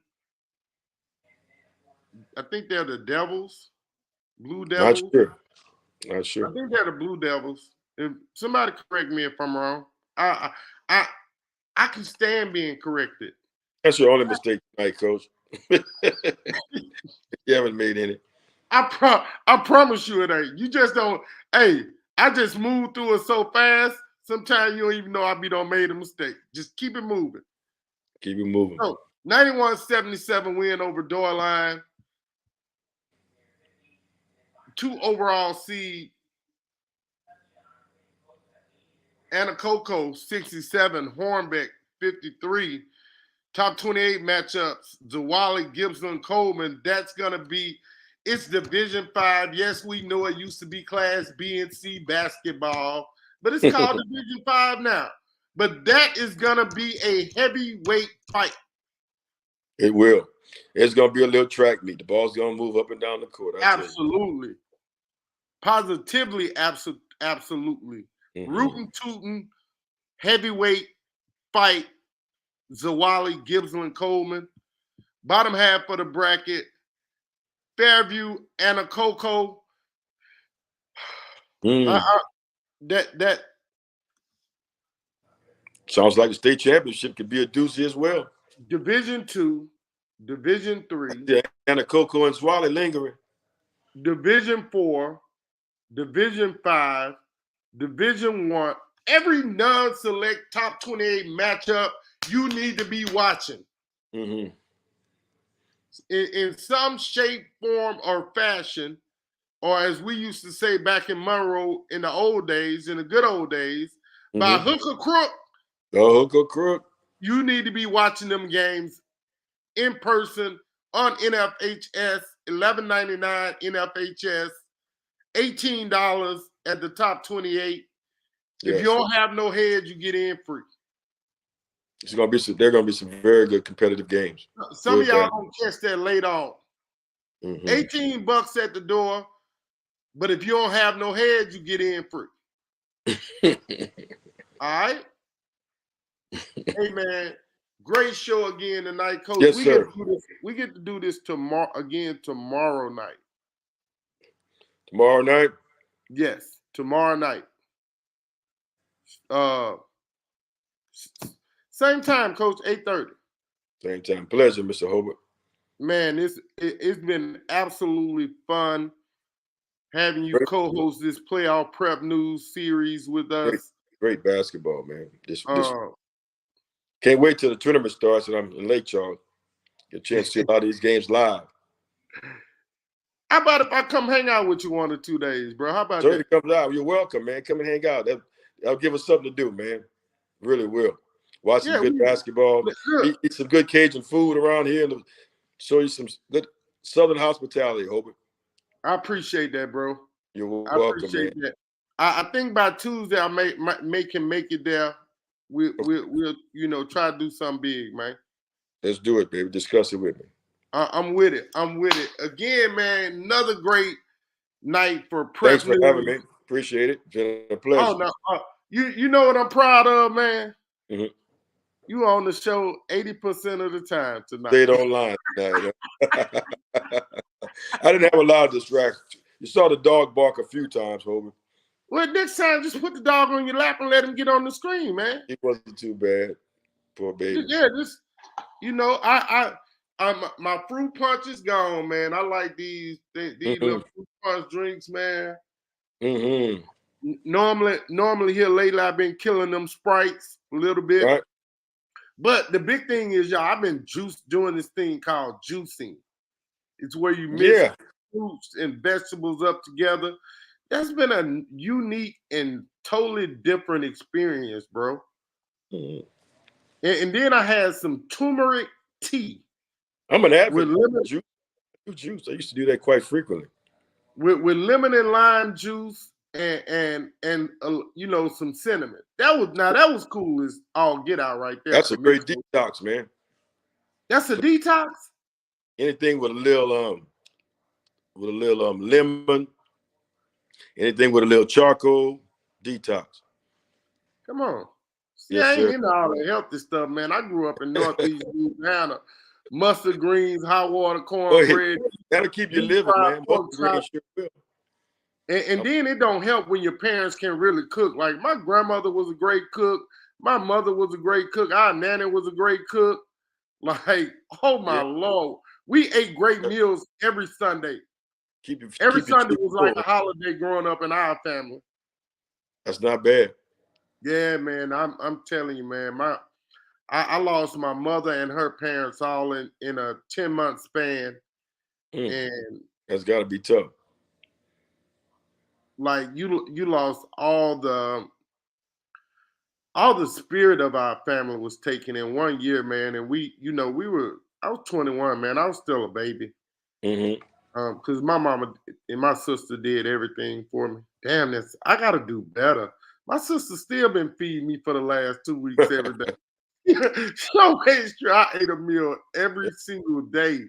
I think they're the Devils. Blue Devils. Not sure. I think they're the Blue Devils. If somebody correct me if I'm wrong. I can stand being corrected. That's your only mistake tonight, Coach. You haven't made any. I promise you it ain't. You just don't. Hey, I just moved through it so fast. Sometimes you don't even know I done made a mistake. Just keep it moving. Keep it moving. So 91-77 win over Doyline. 2 overall seed Anacoco 67, Hornbeck 53. Top 28 matchups, Zawali, Gibson, Coleman. That's going to be, it's Division 5. Yes, we know it used to be Class B and C basketball, but it's called Division 5 now. But that is going to be a heavyweight fight. It will. It's going to be a little track meet. The ball's going to move up and down the court. Absolutely. Positively, absolutely. Rootin' tootin', heavyweight fight, Zawali, Gibson, Coleman. Bottom half of the bracket, Fairview, Anacoco. That sounds like the state championship could be a doozy as well. Division 2, Division 3. Yeah, Anacoco and Zwali lingering. Division 4, Division 5, Division 1. Every non-select top 28 matchup you need to be watching. In some shape, form, or fashion, or as we used to say back in Monroe in the old days, in the good old days, by hook or crook. Hook or crook. You need to be watching them games in person on NFHS, $11.99 NFHS, $18 at the top 28. Yes. If you don't have no heads, you get in free. It's gonna be there gonna be some very good competitive games. Some Good of y'all game. gonna catch that later on. Mhm. $18 at the door, but if you don't have no heads, you get in free. All right. Hey man, great show again tonight, Coach. Yes, we sir. we get to do this tomorrow night. Tomorrow night. Yes, tomorrow night. Same time, Coach, 8:30. Same time. Pleasure, Mr. Hobart. Man, it's been absolutely fun having you co-host this playoff prep news series with us. Great basketball, man. This Uh, can't wait till the tournament starts and I'm in Lake Charles. Get a chance to see a lot of these games live. How about if I come hang out with you 1 or 2 days, bro? How about Certainly that? comes out. You're welcome, man. Come and hang out. That'll give us something to do, man. Really will. Watch some good basketball. Eat some good Cajun food around here and show you some good Southern hospitality, Hobart. I appreciate that, bro. You're welcome, I appreciate that. I think by Tuesday I may make it there. We'll try to do something big, man. Let's do it, baby. Discuss it with me. I'm with it. Again, man, another great night for prep. Thanks for having me. Appreciate it. Been a pleasure. Oh no, you know what I'm proud of, man. Mm-hmm. You on the show 80% of the time tonight. Stayed online tonight. I didn't have a lot of distractions. You saw the dog bark a few times, Hobart. Well, next time, just put the dog on your lap and let him get on the screen, man. He wasn't too bad. Poor baby. Yeah, just my fruit punch is gone, man. I like these little fruit punch drinks, man. Mm-hmm. Normally here lately I've been killing them Sprites a little bit. Right. But the big thing is, y'all, I've been doing this thing called juicing. It's where you mix fruits and vegetables up together. That's been a unique and totally different experience, bro. Mm-hmm. And then I had some turmeric tea. I'm an advocate with lemon juice. I used to do that quite frequently. With lemon and lime juice and some cinnamon. That was cool as all get out right there. That's a great detox, man. That's a detox. Anything with a little lemon, anything with a little charcoal, detox. Come on. See, yes, I ain't sir. into all the healthy stuff, man. I grew up in Northeast Louisiana. Mustard greens, hot water, cornbread. That'll keep you living, man. Sure will. And then it don't help when your parents can really cook. Like my grandmother was a great cook. My mother was a great cook. Our nanny was a great cook. Like, oh my Lord. We ate great meals every Sunday. Every Sunday was like a holiday growing up in our family. That's not bad. Yeah, man. I'm telling you, man. I lost my mother and her parents all in a 10-month span. And that's gotta be tough. Like you lost all the spirit of our family was taken in 1 year, man. And I was 21, man. I was still a baby. Mm-hmm. Because my mama and my sister did everything for me. Damn, I gotta do better. My sister still been feeding me for the last 2 weeks every day. So make sure I ate a meal every single day.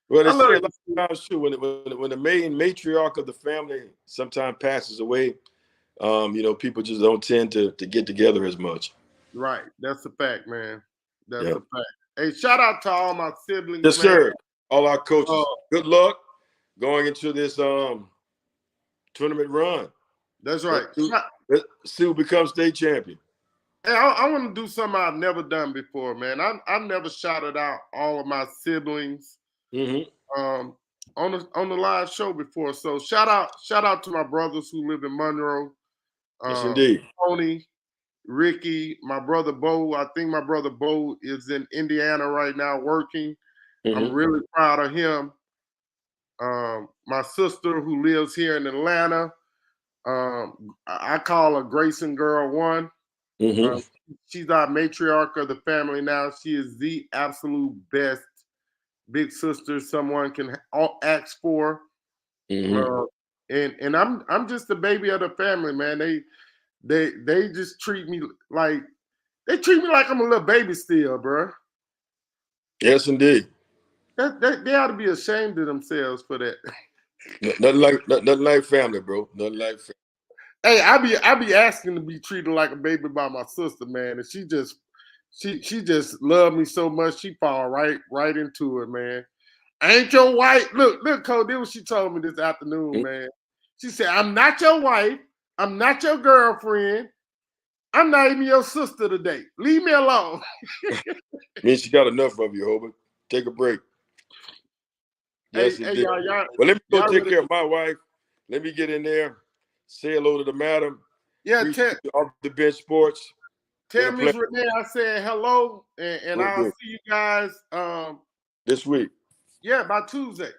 Well, they say a lot of times too, when the main matriarch of the family sometimes passes away, people just don't tend to get together as much. Right. That's a fact, man. That's a fact. Hey, shout out to all my siblings. Yes, man. sir. All our coaches. Good luck going into this tournament run. That's right. Let's see who becomes state champion. Hey, I want to do something I've never done before, man. I've never shouted out all of my siblings on the live show before. So shout out to my brothers who live in Monroe. Yes, indeed. Tony, Ricky, my brother Bo. I think my brother Bo is in Indiana right now working. I'm really proud of him. My sister who lives here in Atlanta. I call her Grayson Girl 1. She's our matriarch of the family now. She is the absolute best big sister, someone can ask for. Mhm. And I'm just the baby of the family, man. They just treat me like I'm a little baby still, bro. Yes, indeed. They ought to be ashamed of themselves for that. Nothing like family, bro. Nothing like family. Hey, I be asking to be treated like a baby by my sister, man, and she just loved me so much she fall right into it, man. I ain't your wife. Look, Cole, this what she told me this afternoon, man. She said, I'm not your wife. I'm not your girlfriend. I'm not even your sister today. Leave me alone. Means she got enough of you, Hobart. Take a break. Yes, Hey, indeed. y'all, Well, let me go y'all take really, care of my wife. Let me get in there. Say hello to the madam. yeah, Appreciate you off the bench sports. Been tell a Miss pleasure. Renee I said hello, and Will I'll do. see you guys. This week. Yeah, by Tuesday.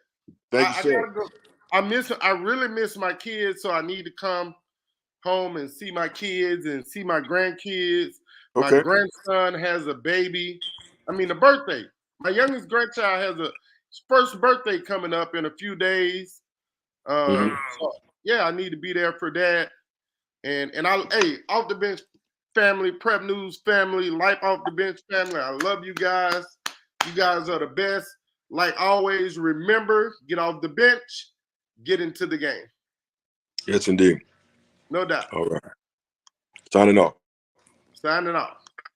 Thank you, I sir. gotta go. I really miss my kids, so I need to come home and see my kids and see my grandkids. My Okay. grandson has a baby. I mean, a birthday. My youngest grandchild has a first birthday coming up in a few days. Mhm. So yeah, I need to be there for that. And hey, off the bench family, prep news family, life off the bench family. I love you guys. You guys are the best. Like always, remember, get off the bench, get into the game. Yes, indeed. No doubt. All right. Signing off. Signing off.